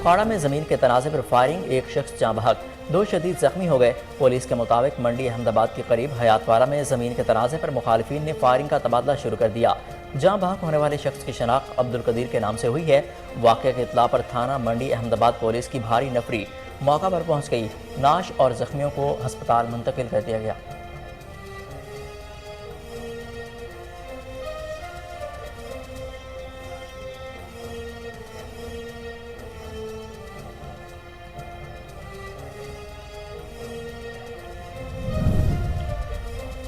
اکھاڑا میں زمین کے تنازع پر فائرنگ، ایک شخص جاں بحق، 2 شدید زخمی ہو گئے۔ پولیس کے مطابق منڈی احمد آباد کے قریب حیات والا میں زمین کے تنازع پر مخالفین نے فائرنگ کا تبادلہ شروع کر دیا۔ جاں بحق ہونے والے شخص کی شناخت عبدالقدیر کے نام سے ہوئی ہے۔ واقعہ کی اطلاع پر تھانہ منڈی احمد آباد پولیس کی بھاری نفری موقع پر پہنچ گئی۔ نعش اور زخمیوں کو ہسپتال منتقل کر دیا گیا۔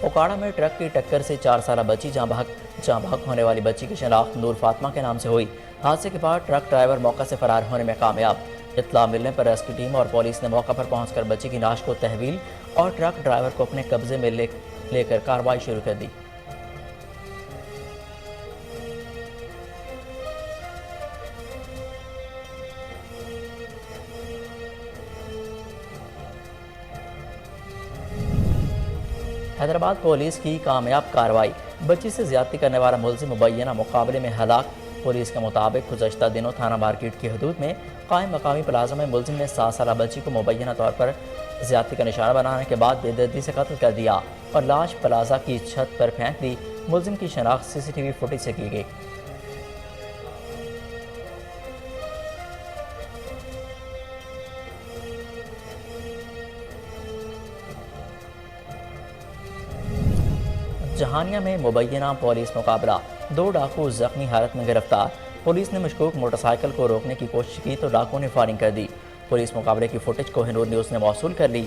اکھاڑا میں ٹرک کی ٹکر سے 4 سالہ بچی جاں بحق ہونے والی بچی کی شناخت نور فاطمہ کے نام سے ہوئی۔ حادثے کے بعد ٹرک ڈرائیور موقع سے فرار ہونے میں کامیاب۔ اطلاع ملنے پر ریسکیو ٹیم اور پولیس نے موقع پر پہنچ کر بچی کی نعش کو تحویل اور ٹرک ڈرائیور کو اپنے قبضے میں لے کر کارروائی شروع کر دی۔ حیدرآباد پولیس کی کامیاب کارروائی، بچی سے زیادتی کرنے والا ملزم مبینہ مقابلے میں ہلاک۔ پولیس کے مطابق گزشتہ دنوں تھانہ مارکیٹ کی حدود میں قائم مقامی پلازہ میں ملزم نے 7 سالہ بچی کو مبینہ طور پر زیادتی کا نشانہ بنانے کے بعد بے دردی سے قتل کر دیا اور لاش پلازہ کی چھت پر پھینک دی۔ ملزم کی شناخت CCTV فوٹیج سے کی گئی۔ جہانیہ میں مبینہ پولیس مقابلہ، 2 ڈاکو زخمی حالت میں گرفتار۔ پولیس نے مشکوک موٹر سائیکل کو روکنے کی کوشش کی تو ڈاکو نے فائرنگ کر دی۔ پولیس مقابلے کی فوٹیج کوہ نور نیوز نے موصول کر لی۔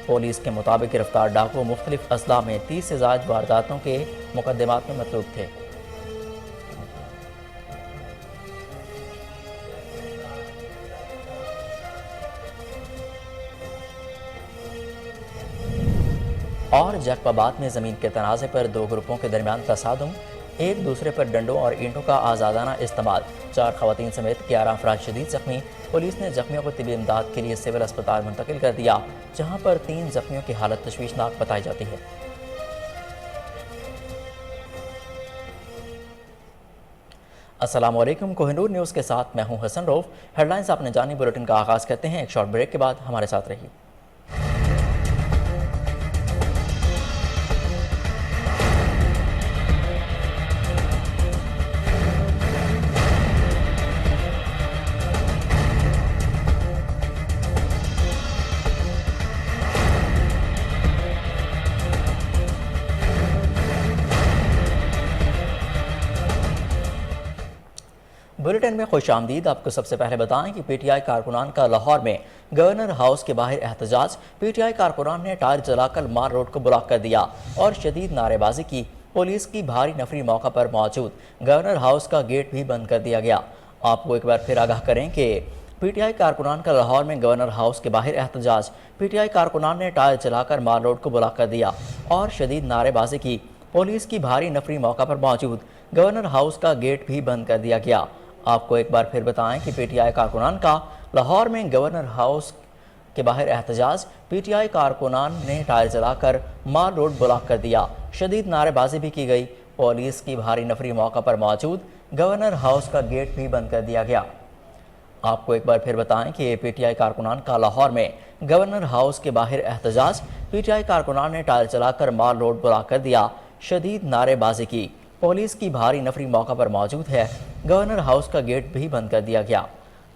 پولیس کے مطابق گرفتار ڈاکو مختلف اضلاع میں 30 سے زائد وارداتوں کے مقدمات میں مطلوب تھے۔ اور جیکب آباد میں زمین کے تنازع پر 2 گروپوں کے درمیان تصادم، ایک دوسرے پر ڈنڈوں اور اینٹوں کا آزادانہ استعمال، 4 خواتین سمیت 11 افراد شدید زخمی۔ پولیس نے زخمیوں کو طبی امداد کے لیے سول اسپتال منتقل کر دیا، جہاں پر 3 زخمیوں کی حالت تشویشناک بتائی جاتی ہے۔ السلام علیکم، کوہ نور نیوز کے ساتھ میں ہوں حسن روف۔ ہیڈ لائنز آپ نے جانی، بلیٹن کا آغاز کرتے ہیں۔ ایک شارٹ بریک کے بعد ہمارے ساتھ رہیے۔ بلیٹن میں خوش آمدید۔ آپ کو سب سے پہلے بتائیں کہ PTI کارکنان کا لاہور میں گورنر ہاؤس کے باہر احتجاج۔ PTI کارکنان نے ٹائر جلا کر مار روڈ کو بلاک کر دیا اور شدید نعرے بازی کی۔ پولیس کی بھاری نفری موقع پر موجود، گورنر ہاؤس کا گیٹ بھی بند کر دیا گیا۔ آپ کو ایک بار پھر آگاہ کریں کہ PTI کارکنان کا لاہور میں گورنر ہاؤس کے باہر احتجاج۔ PTI کارکنان نے ٹائر جلا کر مار روڈ کو بلاک کر دیا اور شدید نعرے بازی کی۔ پولیس کی بھاری نفری موقع پر موجود، گورنر ہاؤس کا گیٹ بھی بند کر دیا گیا۔ آپ کو ایک بار پھر بتائیں کہ PTI کارکنان کا لاہور میں گورنر ہاؤس کے باہر احتجاج۔ PTI کارکنان نے ٹائر جلا کر مار روڈ بلاک کر دیا، شدید نعرے بازی بھی کی گئی۔ پولیس کی بھاری نفری موقع پر موجود، گورنر ہاؤس کا گیٹ بھی بند کر دیا گیا۔ آپ کو ایک بار پھر بتائیں کہ PTI کارکنان کا لاہور میں گورنر ہاؤس کے باہر احتجاج۔ PTI کارکنان نے ٹائر جلا کر مار روڈ بلاک کر دیا، شدید نعرے بازی کی۔ پولیس کی بھاری نفری موقع پر موجود ہے، گورنر ہاؤس کا گیٹ بھی بند کر دیا گیا۔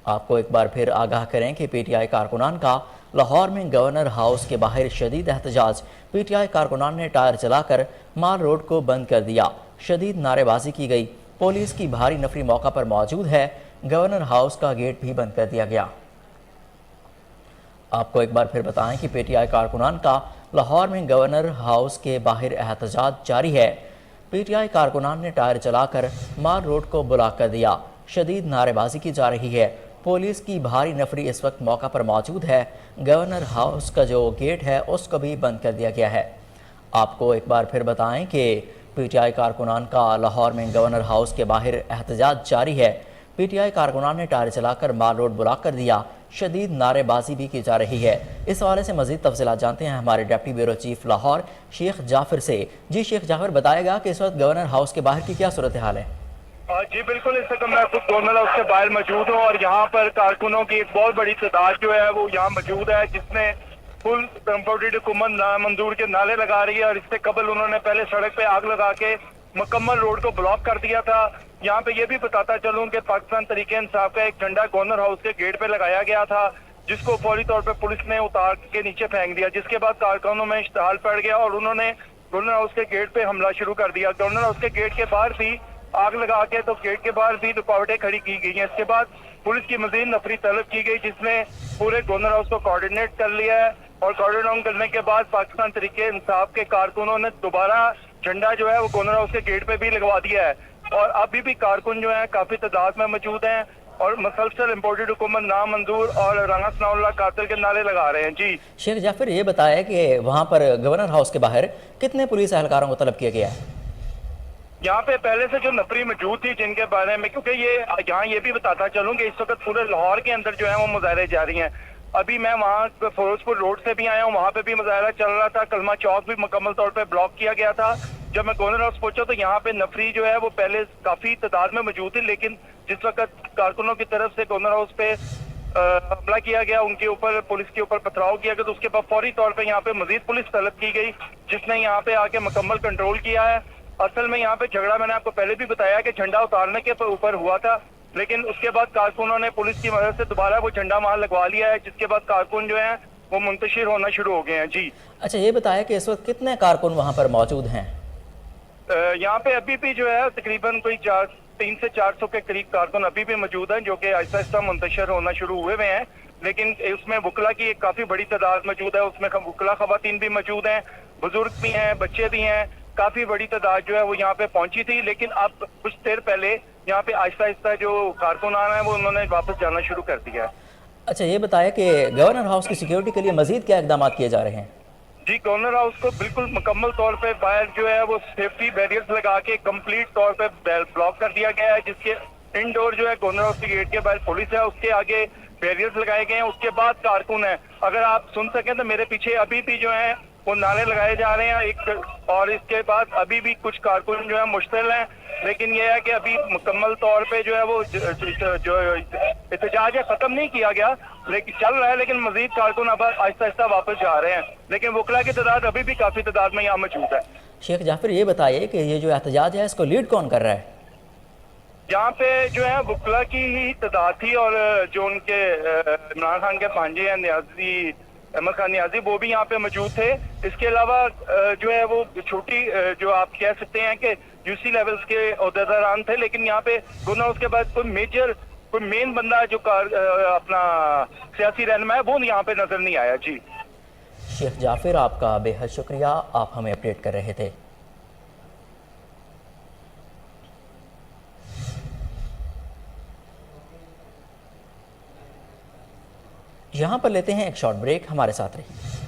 آپ کو ایک بار پھر آگاہ کریں کہ PTI کارکنان کا لاہور میں گورنر ہاؤس کے باہر شدید احتجاج۔ PTI کارکنان نے ٹائر جلا کر مال روڈ کو بند کر دیا، شدید نعرے بازی کی گئی۔ پولیس کی بھاری نفری موقع پر موجود ہے، گورنر ہاؤس کا گیٹ بھی بند کر دیا گیا۔ آپ کو ایک بار پھر بتائیں کہ PTI کارکنان کا لاہور میں گورنر ہاؤس کے باہر احتجاج جاری ہے۔ PTI کارکنان نے ٹائر جلا کر مال روڈ کو بلاک کر دیا، شدید نعرے بازی کی جا رہی ہے۔ پولیس کی بھاری نفری اس وقت موقع پر موجود ہے، گورنر ہاؤس کا جو گیٹ ہے اس کو بھی بند کر دیا گیا ہے۔ آپ کو ایک بار پھر بتائیں کہ PTI کارکنان کا لاہور میں گورنر ہاؤس کے باہر احتجاج جاری ہے۔ PTI کارکنان نے ٹائر چلا کر مال روڈ بلاک کر دیا، شدید نعرے بازی بھی کی جا رہی ہے۔ اس حوالے سے مزید تفصیلات جانتے ہیں ہمارے ڈپٹی بیورو چیف لاہور شیخ جعفر سے۔ جی شیخ جعفر، بتائے گا کہ اس وقت گورنر ہاؤس کے باہر کی کیا صورتحال ہے؟ जी बिल्कुल, इस वक्त मैं खुद गवर्नर हाउस के बाहर मौजूद हूँ और यहाँ पर कारकुनों की एक बहुत बड़ी तादाद जो है वो यहाँ मौजूद है, जिसमें फुल कंपाउंडेड हुकूमत नामंजूर के नारे लगा रही है। और इससे कबल उन्होंने पहले सड़क पे आग लगा के मुकम्मल रोड को ब्लॉक कर दिया था। यहाँ पे ये भी बताता चलूँ कि पाकिस्तान तरीके इंसाफ का एक झंडा गवर्नर हाउस के गेट पे लगाया गया था, जिसको फौरी तौर पे पुलिस ने उतार के नीचे फेंक दिया, जिसके बाद कारकुनों में इश्तहाल पड़ गया और उन्होंने गवर्नर हाउस के गेट पे हमला शुरू कर दिया। गवर्नर हाउस के गेट के बाहर भी आग लगा के तो गेट के बाहर भी रुकावटें खड़ी की गई हैं। इसके बाद पुलिस की मजीद नफरी तलब की गई, जिसने पूरे गवर्नर हाउस को कोऑर्डिनेट कर लिया है। और कोऑर्डिनेट करने के बाद पाकिस्तान तरीके इंसाफ के कारकुनों ने दोबारा झंडा जो है वो गवर्नर हाउस के गेट पे भी लगवा दिया है। और अभी भी कारकुन जो है काफी तादाद में मौजूद हैं और मसलसल इम्पोर्टेड हुकूमत नामंजूर और राना सनाउल्लाह कातिल के नारे लगा रहे हैं। जी शेख जाफिर, ये बताया कि वहाँ पर गवर्नर हाउस के बाहर कितने पुलिस एहलकारों को तलब किया गया है? यहाँ पे पहले से जो नफरी मौजूद थी जिनके बारे में, क्योंकि ये यहाँ ये भी बताता चलूँ कि इस वक्त पूरे लाहौर के अंदर जो है वो मुजाहरे जारी हैं। अभी मैं वहाँ फिरोजपुर रोड से भी आया हूँ, वहाँ पे भी मुजाहरा चल रहा था। कलमा चौक भी मुकम्मल तौर पे ब्लॉक किया गया था। जब मैं गवर्नर हाउस पहुंचा तो यहाँ पे नफरी जो है वो पहले काफी तादाद में मौजूद थी, लेकिन जिस वक्त कारकुनों की तरफ से गवर्नर हाउस पे हमला किया गया, उनके ऊपर पुलिस के ऊपर पथराव किया गया, तो उसके बाद फौरी तौर पे यहाँ पे मजीद पुलिस तलब की गई, जिसने यहाँ पे आके मुकम्मल कंट्रोल किया है। असल में यहाँ पे झगड़ा मैंने आपको पहले भी बताया कि झंडा उतारने के ऊपर हुआ था, लेकिन उसके बाद कारकुनों ने पुलिस की मदद से दोबारा वो झंडा वहां लगवा लिया है, जिसके बाद कारकुन जो है वो मुंतशिर होना शुरू हो गए हैं। जी अच्छा, ये बताया कि इस वक्त कितने कारकुन वहाँ पर मौजूद हैं? यहाँ पे अभी भी जो है तकरीबन कोई 300 से 400 के करीब कारकुन अभी भी मौजूद हैं, जो कि आहिस्ता आहिस्ता मुंतशिर होना शुरू हुए हैं। लेकिन उसमें वकला की एक काफी बड़ी तादाद मौजूद है, उसमें वकला खवातीन भी मौजूद हैं, बुजुर्ग भी हैं, बच्चे भी हैं। काफी बड़ी तादाद जो है वो यहाँ पे पहुंची थी, लेकिन अब कुछ देर पहले यहाँ पे आहिस्ता आहिस्ता जो कारकुन आ रहे हैं वो उन्होंने वापस जाना शुरू कर दिया है। अच्छा, ये बताया कि गवर्नर हाउस की सिक्योरिटी के लिए मजीद क्या इकदाम किए जा रहे हैं? जी, गवर्नर हाउस को बिल्कुल मुकम्मल तौर पे बाहर जो है वो सेफ्टी बैरियर्स लगा के कंप्लीट तौर पे ब्लॉक कर दिया गया है, जिसके इनडोर जो है गवर्नर हाउस के गेट के बाहर पुलिस है, उसके आगे बैरियर्स लगाए गए हैं, उसके बाद कारकुन है। अगर आप सुन सकें तो मेरे पीछे अभी भी जो है वो नारे लगाए जा रहे हैं एक, और इसके बाद अभी भी कुछ कारकुन जो है मुश्तिल हैं, लेकिन यह है कि अभी मुकम्मल तौर पे जो है वो जो एहतजाज है खत्म नहीं किया गया, लेकिन चल रहा है, लेकिन मजीद कारकुन अब आहिस्ता आहिस्ता वापस जा रहे हैं, लेकिन वकला की तादाद अभी भी काफी तादाद में यहाँ मौजूद है। शेख जाफिर, ये बताइए कि ये जो एहतजाज है इसको लीड कौन कर रहा है? यहाँ पे जो है वकला की ही तादाद थी, और जो उनके इमरान खान के भांजे हैं न्याजी अहमद खान न्याजी, वो भी यहाँ पे मौजूद थे। इसके अलावा जो है वो छोटी जो आप कह सकते हैं कि यूसी लेवल्स के ओहदेदारान थे, लेकिन यहाँ पे गवर्नर उसके बाद कोई मेन बंदा जो अपना सियासी रहनुमा है वो यहाँ पे नजर नहीं आया। जी शेख जाफिर, आपका बेहद शुक्रिया, आप हमें अपडेट कर रहे थे। यहाँ पर लेते हैं एक शॉर्ट ब्रेक, हमारे साथ रहिए।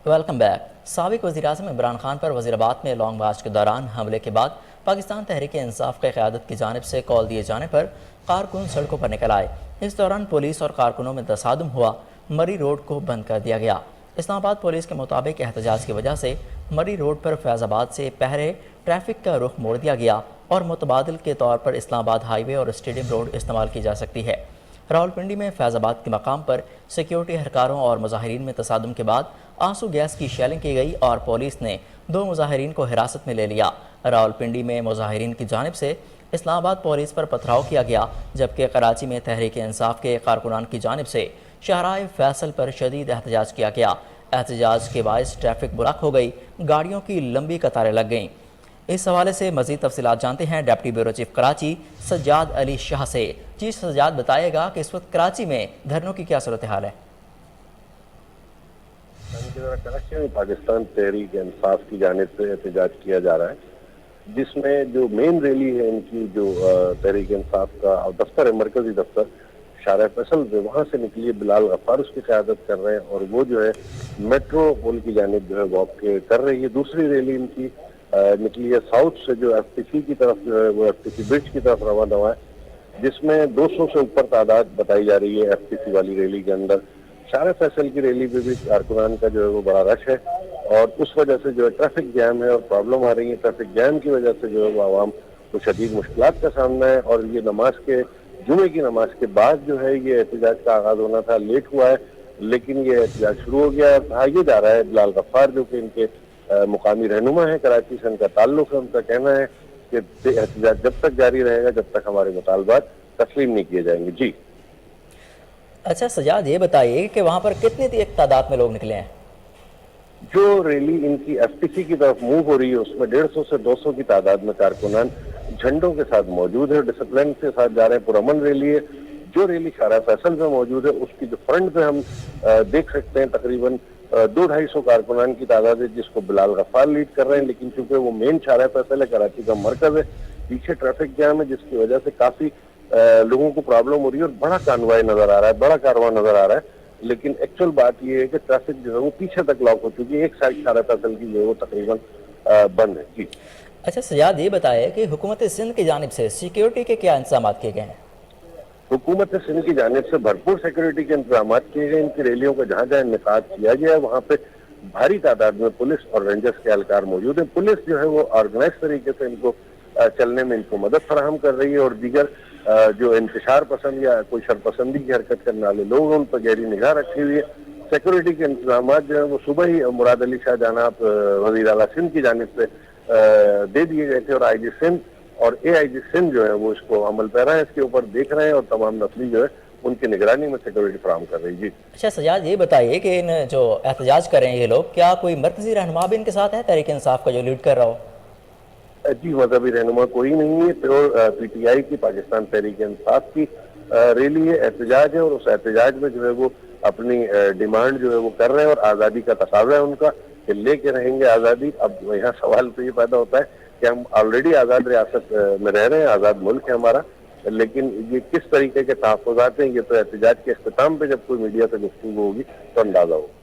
Welcome back. साबिक वज़ीर-ए-आज़म इमरान खान पर वज़ीराबाद में लॉन्ग मार्च के दौरान हमले के बाद पाकिस्तान तहरीक इंसाफ की क़यादत की जानिब से कॉल दिए जाने पर कारकुन सड़कों पर निकल आए। इस दौरान पुलिस और कारकुनों में तसादुम हुआ, मरी रोड को बंद कर दिया गया। इस्लामाबाद पुलिस के मुताबिक एहतजाज की वजह से मरी रोड पर फैज़ाबाद से पहरे ट्रैफिक का रुख मोड़ दिया गया और मुतबादिल के तौर पर इस्लामाबाद हाईवे और स्टेडियम रोड इस्तेमाल की जा सकती है। रावलपिंडी में फैज़ाबाद के मकाम पर सिक्योरिटी एहलकारों और मुजाहिरीन में तसादुम के बाद आंसू गैस की शेलिंग की गई और पुलिस ने 2 मुजाहिरीन को हिरासत में ले लिया। रावलपिंडी में मुजाहिरीन की जानिब से इस्लामाबाद पुलिस पर पथराव किया गया, जबकि कराची में तहरीक इंसाफ के कारकुनान की जानिब से शहराए फैसल पर शदीद एहतजाज किया गया। एहतजाज के बायस ट्रैफिक ब्लॉक हो गई, गाड़ियों की लंबी कतारें लग गईं। इस हवाले से मज़ीद तफसीलात जानते हैं deputy bureau chief Karachi Sajjad Ali Shah से। जी सज्जाद, बताएगा कि इस वक्त कराची में धरनों की क्या सूरत हाल है? कराची में पाकिस्तान तहरीक इंसाफ की जानिब से एहतजाज किया जा रहा है, जिसमें जो मेन रैली है इनकी जो तहरीक इंसाफ का दफ्तर है, मरकजी दफ्तर شارع فیصل سے وہاں سے نکلی ہے، بلال غفار اس کی قیادت کر رہے ہیں، اور وہ جو ہے میٹرو پول کی جانب جو ہے واک کر رہی ہے۔ دوسری ریلی ان کی نکلی ہے ساؤتھ سے، جو ایف ٹی سی کی طرف جو ہے وہ ایف ٹی سی برج کی طرف روانہ ہوا ہے، جس میں 200 سے اوپر تعداد بتائی جا رہی ہے ایف ٹی سی والی ریلی کے اندر۔ شارع فیصل کی ریلی میں بھی کارکنان کا جو ہے وہ بڑا رش ہے، اور اس وجہ سے جو ہے ٹریفک جام ہے اور پرابلم آ رہی ہے۔ ٹریفک جام کی وجہ سے جو ہے وہ عوام کو شدید مشکلات کا سامنا ہے، اور یہ جمعے کی نماز کے بعد جو ہے یہ احتجاج کا آغاز ہونا تھا، لیٹ ہوا ہے، لیکن یہ احتجاج شروع ہو گیا ہے۔ کہا یہ جا رہا ہے بلال غفار جو کہ ان کے مقامی رہنما ہیں، کراچی سے ان کا تعلق ہے، ان کا کہنا ہے کہ احتجاج جب تک جاری رہے گا جب تک ہمارے مطالبات تسلیم نہیں کیے جائیں گے۔ جی اچھا سجاد، یہ بتائیے کہ وہاں پر کتنی ایک تعداد میں لوگ نکلے ہیں؟ جو ریلی ان کی ایف ٹی سی کی طرف موو ہو رہی ہے اس میں 150 سے 200 کی تعداد میں کارکنان جھنڈوں کے ساتھ موجود ہے، ڈسپلن کے ساتھ جا رہے ہیں، پرامن ریلی ہے۔ جو ریلی شارع فیصل میں موجود ہے اس کی جو فرنٹ پہ ہم دیکھ سکتے ہیں تقریباً 200-250 کارکنان کی تعداد ہے، جس کو بلال غفار لیڈ کر رہے ہیں، لیکن چونکہ وہ مین شارع فیصل ہے، کراچی کا مرکز ہے، پیچھے ٹریفک جام ہے، جس کی وجہ سے کافی لوگوں کو پرابلم ہو رہی ہے، اور بڑا کانوائے نظر آ رہا ہے، بڑا کارواں نظر آ رہا ہے۔ لیکن ایکچوئل بات یہ ہے کہ ٹریفک جو ہے وہ پیچھے تک لاک ہو چکی ہے، ایک سائڈ شارع فیصل کی جو ہے وہ تقریباً بند ہے۔ جی اچھا سجاد، یہ بتائیے کہ حکومت سندھ کی جانب سے سیکیورٹی کے کیا انتظامات کیے گئے ہیں؟ حکومت سندھ کی جانب سے بھرپور سیکورٹی کے انتظامات کیے گئے۔ ان کی ریلیوں کا جہاں جہاں انعقاد کیا گیا ہے وہاں پہ بھاری تعداد میں پولیس اور رینجرز کے اہلکار موجود ہیں۔ پولیس جو ہے وہ آرگنائز طریقے سے ان کو چلنے میں ان کو مدد فراہم کر رہی ہے، اور دیگر جو انتشار پسند یا کوئی شرپسندی کی حرکت کرنے والے لوگ ان پر گہری نگاہ رکھی ہوئی ہے۔ سیکورٹی کے انتظامات جو ہیں وہ صبح ہی مراد علی شاہ جناب وزیر اعلیٰ سندھ کی جانب سے دے دیے گئے تھے، اور آئی جی سندھ اور اے آئی جی سندھ جو ہے وہ اس کو عمل پیرا ہے، اس کے اوپر دیکھ رہے ہیں، اور تمام نسلی جو ہے ان کی نگرانی میں سیکورٹی فراہم کر رہی ہے۔ جی اچھا سجاد، یہ بتائیے کہ ان جو احتجاج کر رہے ہیں یہ لوگ، کیا کوئی مرکزی رہنما بھی ان کے ساتھ ہے تحریک انصاف کا جو لیڈ کر رہا ہو؟ جی مذہبی رہنما کوئی نہیں ہے، پیور پی ٹی آئی کی پاکستان تحریک انصاف کی ریلی ہے، احتجاج ہے، اور اس احتجاج میں جو ہے وہ اپنی ڈیمانڈ جو ہے وہ کر رہے ہیں، اور آزادی کا تقاضا ہے ان کا کہ لے کے رہیں گے آزادی۔ اب یہاں سوال تو یہ پیدا ہوتا ہے کہ ہم آلریڈی آزاد ریاست میں رہ رہے ہیں، آزاد ملک ہے ہمارا، لیکن یہ کس طریقے کے تحفظات ہیں یہ تو احتجاج کے اختتام پہ جب کوئی میڈیا سے گفتگو ہوگی تو اندازہ ہوگا۔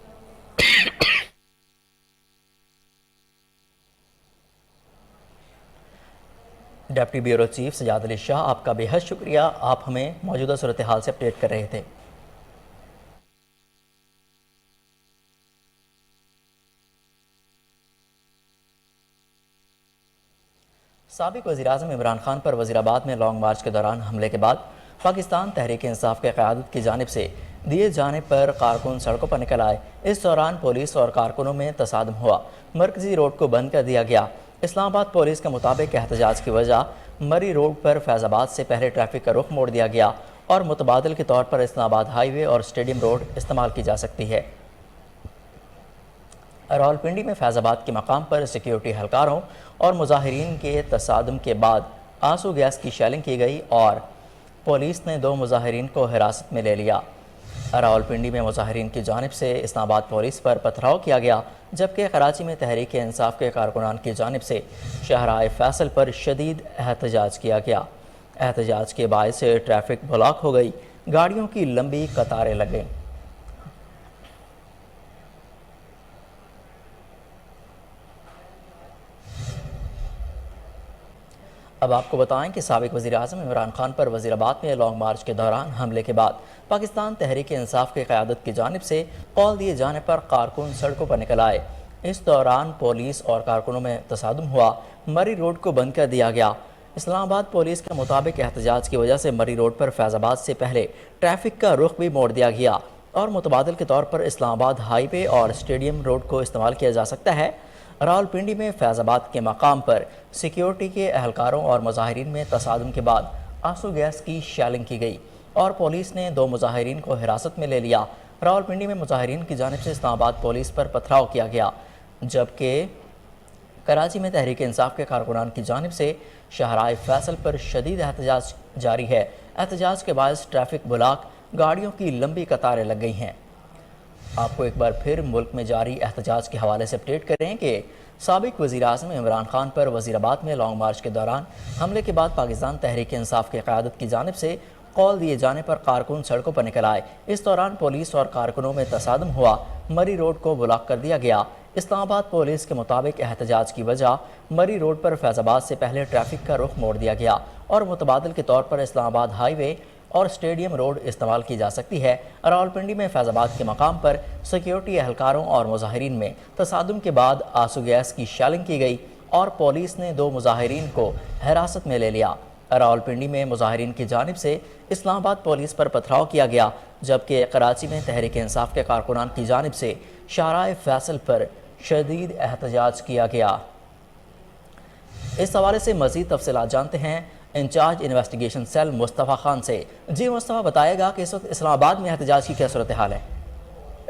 Deputy bureau chief Sajjad Ali Shah, آپ کا بے حد شکریہ، آپ ہمیں موجودہ صورتحال سے اپڈیٹ کر رہے تھے۔ سابق وزیراعظم عمران خان پر وزیر آباد میں لانگ مارچ کے دوران حملے کے بعد پاکستان تحریک انصاف کے قیادت کی جانب سے دیے جانے پر کارکن سڑکوں پر نکل آئے۔ اس دوران پولیس اور کارکنوں میں تصادم ہوا، مرکزی روڈ کو بند کر دیا گیا۔ اسلام آباد پولیس کے مطابق احتجاج کی وجہ مری روڈ پر فیض آباد سے پہلے ٹریفک کا رخ موڑ دیا گیا، اور متبادل کے طور پر اسلام آباد ہائی وے اور اسٹیڈیم روڈ استعمال کی جا سکتی ہے۔ راولپنڈی میں فیض آباد کے مقام پر سیکیورٹی اہلکاروں اور مظاہرین کے تصادم کے بعد آنسو گیس کی شیلنگ کی گئی، اور پولیس نے 2 مظاہرین کو حراست میں لے لیا۔ راولپنڈی میں مظاہرین کی جانب سے اسلام آباد پولیس پر پتھراؤ کیا گیا، جبکہ کراچی میں تحریک انصاف کے کارکنان کی جانب سے شاہراہ فیصل پر شدید احتجاج کیا گیا۔ احتجاج کے باعث ٹریفک بلاک ہو گئی، گاڑیوں کی لمبی قطاریں لگ گئیں۔ اب آپ کو بتائیں کہ سابق وزیراعظم عمران خان پر وزیر آباد میں لانگ مارچ کے دوران حملے کے بعد پاکستان تحریک انصاف کی قیادت کی جانب سے کال دیے جانے پر کارکن سڑکوں پر نکل آئے۔ اس دوران پولیس اور کارکنوں میں تصادم ہوا، مری روڈ کو بند کر دیا گیا۔ اسلام آباد پولیس کے مطابق احتجاج کی وجہ سے مری روڈ پر فیض آباد سے پہلے ٹریفک کا رخ بھی موڑ دیا گیا، اور متبادل کے طور پر اسلام آباد ہائی وے اور اسٹیڈیم روڈ کو استعمال کیا جا سکتا ہے۔ راولپنڈی میں فیض آباد کے مقام پر سیکیورٹی کے اہلکاروں اور مظاہرین میں تصادم کے بعد آنسو گیس کی شیلنگ کی گئی، اور پولیس نے 2 مظاہرین کو حراست میں لے لیا۔ راولپنڈی میں مظاہرین کی جانب سے اسلام آباد پولیس پر پتھراؤ کیا گیا، جبکہ کراچی میں تحریک انصاف کے کارکنان کی جانب سے شاہراہ فیصل پر شدید احتجاج جاری ہے۔ احتجاج کے باعث ٹریفک بلاک، گاڑیوں کی لمبی قطاریں لگ گئی ہیں۔ آپ کو ایک بار پھر ملک میں جاری احتجاج کے حوالے سے اپڈیٹ کریں کہ سابق وزیراعظم عمران خان پر وزیر آباد میں لانگ مارچ کے دوران حملے کے بعد پاکستان تحریک انصاف کی قیادت کی جانب سے कॉल दिए जाने पर कारकुन सड़कों पर निकल आए। इस दौरान पुलिस और कारकुनों में तसादम हुआ। मरी रोड को ब्लॉक कर दिया गया। इस्लामाबाद पुलिस के मुताबिक एहतजाज की वजह मरी रोड पर फैजाबाद से पहले ट्रैफिक का रुख मोड़ दिया गया और मुतबादिल के तौर पर इस्लामाबाद हाईवे और स्टेडियम रोड इस्तेमाल की जा सकती है। रावलपिंडी में फैजाबाद के मकाम पर सिक्योरिटी एहलकारों और मुजाहिरीन में तसादुम के बाद आंसू गैस की शेलिंग की गई और पुलिस ने 2 मुजाहिरीन को हिरासत में ले लिया। रावलपिंडी में मुजाहिरीन की जानिब से इस्लामाबाद पुलिस पर पथराव किया गया, जबकि कराची में तहरीक इंसाफ के कारकुनान की जानिब से शाहराह फैसल पर शदीद एहतजाज किया गया। इस हवाले से मज़ीद तफसीलात जानते हैं in charge investigation cell Mustafa Khan से। जी मुस्तफ़ा, बताएगा कि इस वक्त इस्लामाबाद में एहतजाज की क्या सूरत हाल है?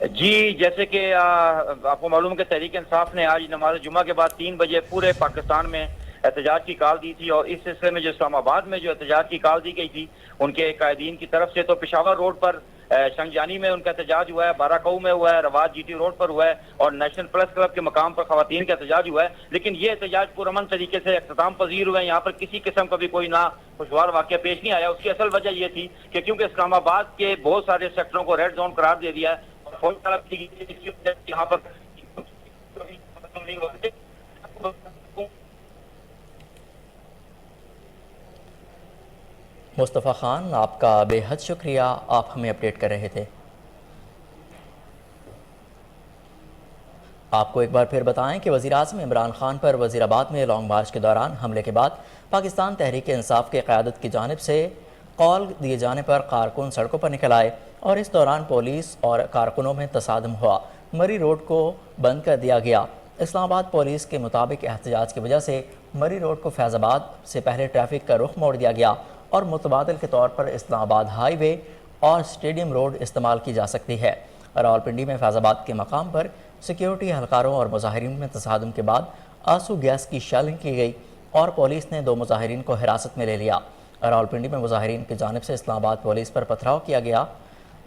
जी, जैसे कि आपको मालूम है कि तहरीक इंसाफ ने आज नमाज जुमा के बाद 3 बजे पूरे पाकिस्तान में एहतजाज की कॉल दी थी और इस सिलसिले में जो इस्लामाबाद में जो एहतजाज की कॉल दी गई थी उनके कायदीन की तरफ से, तो पेशावर रोड पर शंगजानी में उनका एहतजाज हुआ है, बाराकाऊ में हुआ है, रवाज जीटी रोड पर हुआ है और नेशनल प्रेस क्लब के मकाम पर खवातीन का एहतजाज हुआ है। लेकिन ये एहतजाज पुरअमन तरीके से इख्तिताम पजीर हुए हैं। यहाँ पर किसी किस्म का भी कोई ना खुशगवार वाक़या पेश नहीं आया। उसकी असल वजह ये थी कि क्योंकि इस्लामाबाद के बहुत सारे सेक्टरों को रेड जोन करार दे दिया है और फौज तलब की गई है, यहाँ पर मुस्तफ़ा खान, आपका बेहद शुक्रिया, आप हमें अपडेट कर रहे थे। आपको एक बार फिर बताएं कि वज़ीर-ए-आज़म इमरान खान पर वज़ीराबाद में लॉन्ग मार्च के दौरान हमले के बाद पाकिस्तान तहरीक इंसाफ के क़यादत की जानिब से कॉल दिए जाने पर कारकुन सड़कों पर निकल आए और इस दौरान पुलिस और कारकुनों में तसादम हुआ। मरी रोड को बंद कर दिया गया। इस्लामाबाद पुलिस के मुताबिक एहतजाज की वजह से मरी रोड को फैजाबाद से पहले ट्रैफिक का रुख मोड़ दिया गया और मुतबादिल के तौर पर इस्लामाबाद हाईवे और स्टेडियम रोड इस्तेमाल की जा सकती है। रावलपिंडी में फैजाबाद के मकाम पर सिक्योरिटी एहलकारों और मुजाहिरीन में तसादुम के बाद आंसू गैस की शेलिंग की गई और पुलिस ने 2 मुजाहिरीन को हिरासत में ले लिया। रावलपिंडी में मुजाहिरीन की जानिब से इस्लामाबाद पुलिस पर पथराव किया गया,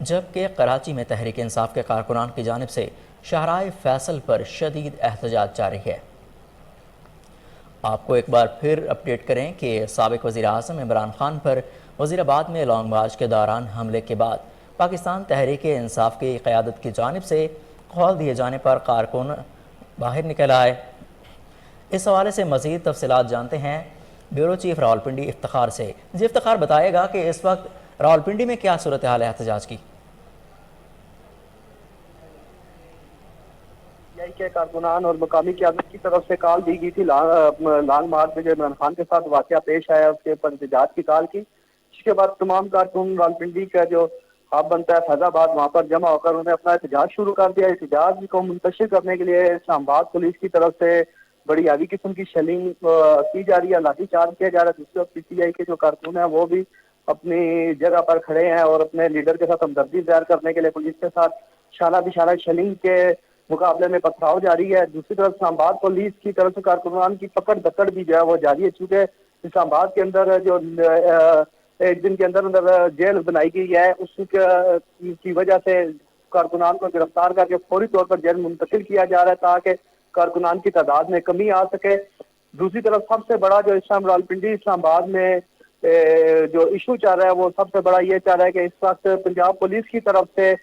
जबकि कराची में तहरीक इंसाफ के कारकुनान की जानिब से शाहराह फैसल पर शदीद एहतजाज जारी है। आपको एक बार फिर अपडेट करें कि साबिक वज़ीर-ए-आज़म इमरान खान पर वज़ीराबाद में लॉन्ग मार्च के दौरान हमले के बाद पाकिस्तान तहरीक इंसाफ की क़यादत की जानिब से कॉल दिए जाने पर कारकुन बाहर निकल आए। इस हवाले से मज़ीद तफसीलात जानते हैं ब्यूरो चीफ रावलपिंडी इफ्तिखार से। जी इफ्तिखार, बताएगा कि इस वक्त रावलपिंडी में क्या सूरत हाल है एहतजाज की? के कारकुनान और मकामी क़यादत की तरफ से कॉल दी गई थी लॉन्ग मार्च में जो इमरान खान के साथ वाक़या पेश आया उसके ऊपर एहतजाज की कॉल की। इसके बाद तमाम कारकुन रावलपिंडी का जो हब बनता है फैजाबाद, वहाँ पर जमा होकर उन्होंने अपना एहतजाज शुरू कर दिया। एहतजाज को मुंतशिर करने के लिए इस्लामाबाद पुलिस की तरफ से बड़ी हैवी किस्म की शेलिंग की जा रही है, लाठी चार्ज किया जा रहा है। दूसरी पीटीआई के जो कारकुन है वो भी अपनी जगह पर खड़े हैं और अपने लीडर के साथ हमदर्दी ज़ाहिर करने के लिए पुलिस के साथ शाला बिशाला शेलिंग के मुकाबले में पथराव जारी है। दूसरी तरफ इस्लामाबाद पुलिस की तरफ से कारकुनान की पकड़ दकड़ भी जो है वो जारी है। चूँकि इस्लामाबाद के अंदर जो एक दिन के अंदर जेल बनाई गई है, उसकी वजह से कारकुनान को गिरफ्तार करके फौरी तौर पर जेल मुंतकिल किया जा रहा है ताकि कारकुनान की तादाद में कमी आ सके। दूसरी तरफ सबसे बड़ा जो रावलपिंडी इस्लामाबाद में जो इशू चल रहा है वो सबसे बड़ा ये चल रहा है कि इस वक्त पंजाब पुलिस की तरफ से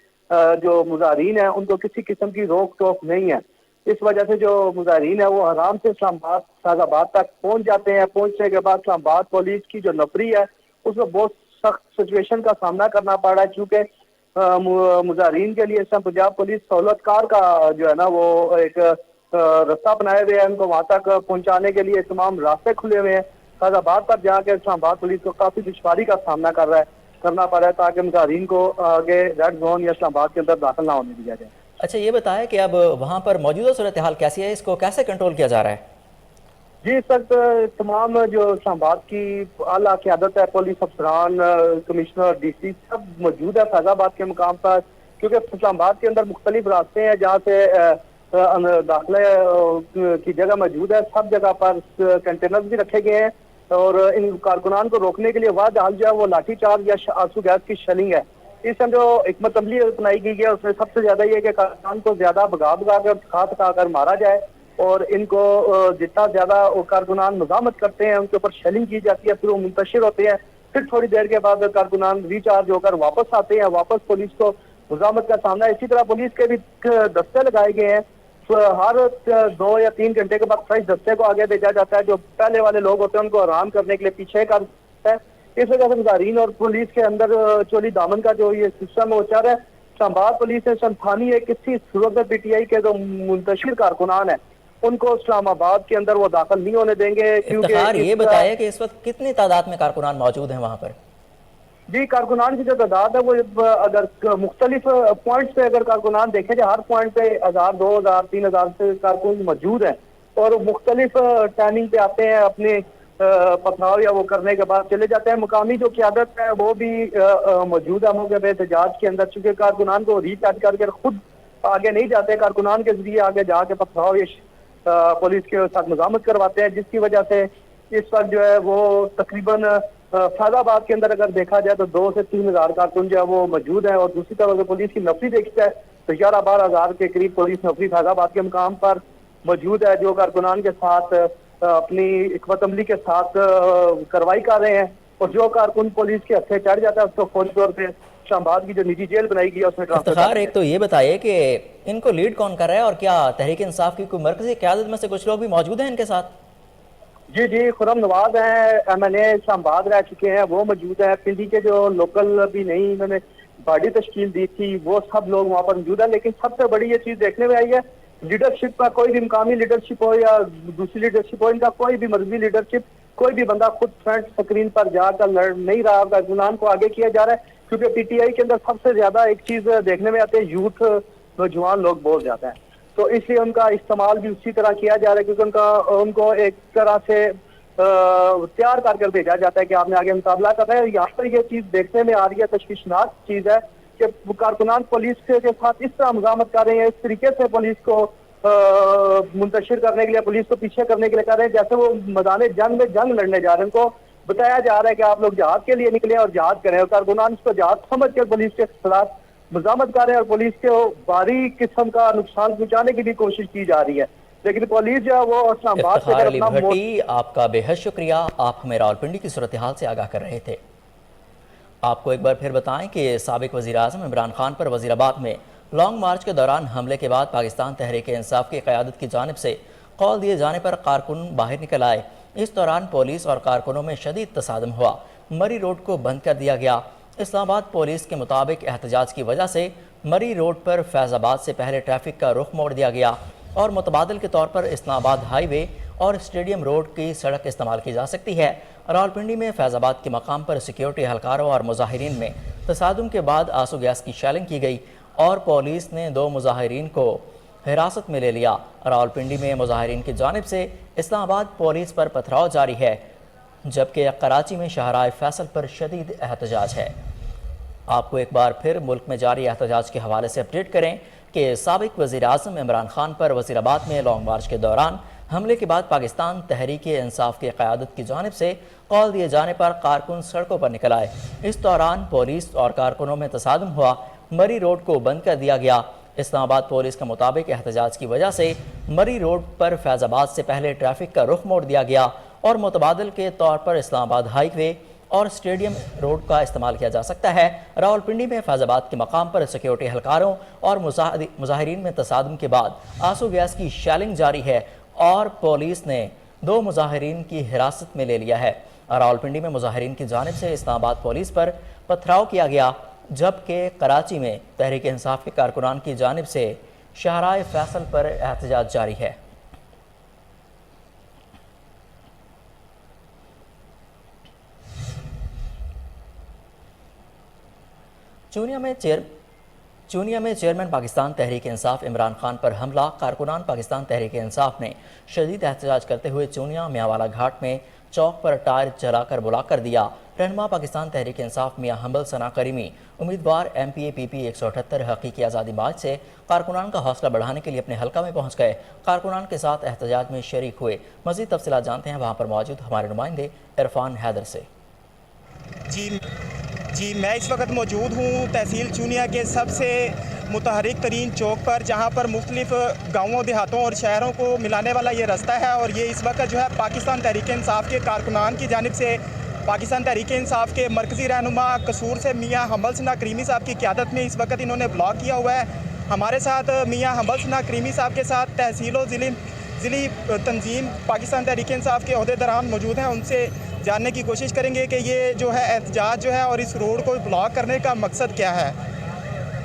जो मुजाहिरीन है उनको किसी किस्म की रोक टोक नहीं है। इस वजह से जो मुजाहिरीन है वो आराम से इस्लामाबाद फैजाबाद तक पहुंच जाते हैं। पहुंचने के बाद इस्लामाबाद पुलिस की जो नफरी है उसमें बहुत सख्त सिचुएशन का सामना करना पड़ रहा है, चूँकि मुजाहिरीन के लिए पंजाब पुलिस सहूलतकार का जो है ना वो एक रास्ता बनाए हुए हैं। उनको वहाँ तक पहुँचाने के लिए तमाम रास्ते खुले हुए हैं। फैजाबाद पर जाकर इस्लामाबाद पुलिस को काफ़ी दुश्वारी का सामना करना पड़ रहा है ताकि मुजाहिरीन को आगे रेड जोन या इस्लामाबाद के अंदर दाखिल ना होने दिया जाए। अच्छा, ये बताया कि अब वहाँ पर मौजूदा सूरत हाल कैसी है, इसको कैसे कंट्रोल किया जा रहा है? जी, इस वक्त तमाम जो इस्लामाबाद की आला क़यादत है, पुलिस अफसरान, कमिश्नर, डीसी सब मौजूद है फैजाबाद के मुकाम पर, क्योंकि इस्लामाबाद के अंदर मुख्तलिफ रास्ते हैं जहाँ से दाखिले की जगह मौजूद है। सब जगह पर कंटेनर्स भी रखे गए हैं और इन कारकुनान को रोकने के लिए वाद हाल जो है वो लाठी चार्ज या आंसू गैस की शेलिंग है। इस समय जो हिकमत अमली अपनाई गई है उसमें सबसे ज्यादा ये कि कारकुनान को ज्यादा भगा कर थका कर मारा जाए और इनको जितना ज्यादा कारकुनान मज़ामत करते हैं उनके ऊपर शेलिंग की जाती है, फिर वो मुंतशिर होते हैं پھر تھوڑی دیر کے بعد کارکنان ریچارج ہو کر واپس آتے ہیں، واپس پولیس کو مزاحمت کا سامنا ہے۔ اسی طرح پولیس کے بھی دستے لگائے گئے ہیں، ہر 2 یا 3 گھنٹے کے بعد فریش دستے کو آگے بھیجا جاتا ہے، جو پہلے والے لوگ ہوتے ہیں ان کو آرام کرنے کے لیے پیچھے کرتا ہے۔ اس وجہ سے مظاہرین اور پولیس کے اندر چولی دامن کا جو یہ سسٹم ہے وہ چل رہا ہے۔ اسلام آباد پولیس نے سنتھانی ہے کسی صورت میں پی ٹی آئی کے جو منتشر کارکنان ہیں ان کو اسلام آباد کے اندر وہ داخل نہیں ہونے دیں گے، افتخار یہ بتائے کہ اس وقت کتنی تعداد میں کارکنان موجود ہیں وہاں پر؟ جی، کارکنان کی جو تعداد ہے وہ اگر مختلف پوائنٹس پہ اگر کارکنان دیکھیں جائے، ہر پوائنٹ پہ 1000 2000 3000 سے کارکن موجود ہیں اور مختلف ٹائمنگ پہ آتے ہیں، اپنے پتھراؤ یا وہ کرنے کے بعد چلے جاتے ہیں۔ مقامی جو قیادت ہے وہ بھی موجود ہے موقع پہ احتجاج کے اندر، چونکہ کارکنان کو ریچارج کر کے خود آگے نہیں جاتے، کارکنان کے ذریعے آگے جا کے پتھراؤ یا پولیس کے ساتھ مزاحمت کرواتے ہیں، جس کی وجہ سے اس وقت جو ہے وہ تقریباً فیض آباد کے اندر اگر دیکھا جائے تو 2 سے 3 ہزار کارکن جو ہے وہ موجود ہیں، اور دوسری طرف اگر پولیس کی نفری دیکھی جائے تو 11-12 ہزار کے قریب پولیس نفری فیض آباد کے مقام پر موجود ہے، جو کارکنان کے ساتھ اپنی حکمت عملی کے ساتھ کارروائی کر رہے ہیں، اور جو کارکن پولیس کے ہتھے چڑھ جاتا ہے اس کو فوری طور پہ اسلام آباد کی جو نجی جیل بنائی گئی ہے اس میں ٹرانسفر افتخار ایک تو یہ بتائیے کہ ان کو لیڈ کون کر رہا ہے، اور کیا تحریک انصاف کی کوئی مرکزی قیادت میں سے کچھ لوگ بھی موجود ہیں ان کے ساتھ؟ جی، خرم نواز ہیں، ایم این اے اسلام آباد رہ چکے ہیں، وہ موجود ہیں۔ پنڈی کے جو لوکل بھی نہیں انہوں نے باڈی تشکیل دی تھی وہ سب لوگ وہاں پر موجود ہیں، لیکن سب سے بڑی یہ چیز دیکھنے میں آئی ہے لیڈرشپ کا، کوئی بھی مقامی لیڈرشپ ہو یا دوسری لیڈرشپ ہو، ان کا کوئی بھی مرکزی لیڈرشپ کوئی بھی بندہ خود فرنٹ سکرین پر جا کر لڑ نہیں رہا، کارکنان کو آگے کیا جا رہا ہے، کیونکہ پی ٹی آئی کے اندر سب سے زیادہ ایک چیز دیکھنے میں آتی ہے، یوتھ نوجوان لوگ بہت زیادہ ہیں، تو اس لیے ان کا استعمال بھی اسی طرح کیا جا رہا ہے، کیونکہ ان کو ایک طرح سے تیار کر بھیجا جاتا ہے کہ آپ نے آگے مقابلہ کر رہے ہیں۔ یہاں پر یہ چیز دیکھنے میں آ رہی ہے، تشویشناک چیز ہے کہ کارکنان پولیس کے ساتھ اس طرح مزاحمت کر رہے ہیں، اس طریقے سے پولیس کو منتشر کرنے کے لیے، پولیس کو پیچھے کرنے کے لیے کر رہے ہیں جیسے وہ میدان جنگ میں جنگ لڑنے جا رہے ہیں۔ ان کو بتایا جا رہا ہے کہ آپ لوگ جہاد کے لیے نکلے اور جہاد کریں، اور کارکنان اس کو جہاد سمجھ کر پولیس کے خلاف مزاحمت کر رہے ہیں، اور پولیس کو بھاری قسم کا نقصان پہنچانے کی بھی کوشش کی جا رہی ہے، لیکن پولیس جو ہے وہ اسلام آباد سے افتخار علی بھٹی، آپ کا بے حد شکریہ، آپ ہمیں راولپنڈی کی صورتحال سے آگاہ کر رہے تھے۔ آپ کو ایک بار پھر بتائیں کہ سابق وزیراعظم عمران خان پر وزیر آباد میں لانگ مارچ کے دوران حملے کے بعد پاکستان تحریک انصاف کی قیادت کی جانب سے قول دیے جانے پر کارکن باہر نکل آئے۔ اس دوران پولیس اور کارکنوں میں شدید تصادم ہوا، مری روڈ کو بند کر دیا گیا۔ اسلام آباد پولیس کے مطابق احتجاج کی وجہ سے مری روڈ پر فیض آباد سے پہلے ٹریفک کا رخ موڑ دیا گیا اور متبادل کے طور پر اسلام آباد ہائی وے اور اسٹیڈیم روڈ کی سڑک استعمال کی جا سکتی ہے۔ راولپنڈی میں فیض آباد کے مقام پر سیکیورٹی اہلکاروں اور مظاہرین میں تصادم کے بعد آنسو گیس کی شیلنگ کی گئی اور پولیس نے 2 مظاہرین کو حراست میں لے لیا۔ راولپنڈی میں مظاہرین کی جانب سے اسلام آباد پولیس پر پتھراؤ جاری ہے، جبکہ کراچی میں شاہراہ فیصل پر شدید احتجاج ہے۔ آپ کو ایک بار پھر ملک میں جاری احتجاج کے حوالے سے اپڈیٹ کریں کہ سابق وزیر اعظم عمران خان پر وزیر آباد میں لانگ مارچ کے دوران حملے کے بعد پاکستان تحریک انصاف کی قیادت کی جانب سے قول دیے جانے پر کارکن سڑکوں پر نکل آئے۔ اس دوران پولیس اور کارکنوں میں تصادم ہوا، مری روڈ کو بند کر دیا گیا۔ اسلام آباد پولیس کے مطابق احتجاج کی وجہ سے مری روڈ پر فیض آباد سے پہلے ٹریفک کا رخ موڑ دیا گیا اور متبادل کے طور پر اسلام آباد ہائی وے اور اسٹیڈیم روڈ کا استعمال کیا جا سکتا ہے۔ راولپنڈی میں فیض آباد کے مقام پر سیکیورٹی اہلکاروں اور مظاہرین میں تصادم کے بعد آنسو گیس کی شیلنگ جاری ہے اور پولیس نے 2 مظاہرین کی حراست میں لے لیا ہے۔ راولپنڈی میں مظاہرین کی جانب سے اسلام آباد پولیس پر پتھراؤ کیا گیا، جبکہ کراچی میں تحریک انصاف کے کارکنان کی جانب سے شاہراہ فیصل پر احتجاج جاری ہے۔ چونیا میں چیئرمین پاکستان تحریک انصاف عمران خان پر حملہ، کارکنان پاکستان تحریک انصاف نے شدید احتجاج کرتے ہوئے چونیا میاں والا گھاٹ میں چوک پر ٹائر جلا کر بلاک کر دیا۔ رہنما پاکستان تحریک انصاف میاں حنبل ثنا کریمی امیدوار ایم پی اے پی پی 178 حقیقی آزادی مارچ سے کارکنان کا حوصلہ بڑھانے کے لیے اپنے حلقہ میں پہنچ گئے، کارکنان کے ساتھ احتجاج میں شریک ہوئے۔ مزید تفصیلات جانتے ہیں وہاں پر موجود ہمارے نمائندے عرفان حیدر سے۔ جی میں اس وقت موجود ہوں تحصیل چونیا کے سب سے متحرک ترین چوک پر، جہاں پر مختلف گاؤں دیہاتوں اور شہروں کو ملانے والا یہ راستہ ہے، اور یہ اس وقت جو ہے پاکستان تحریک انصاف کے کارکنان کی جانب سے पाकिस्तान तहरीक इंसाफ के मरकज़ी रहनुमा कसूर से मियाँ हम्बल सना करीमी साहब की क़यादत में इस वक्त इन्होंने ब्लॉग किया हुआ है। हमारे साथ मियाँ हम्बल सना करीमी साहब के साथ तहसील ज़िली तंजीम पाकिस्तान तहरीक इंसाफ के अहदेदारान मौजूद हैं। उनसे जानने की कोशिश करेंगे कि ये जो है एहतजाज जो है और इस रोड को ब्लॉक करने का मकसद क्या है।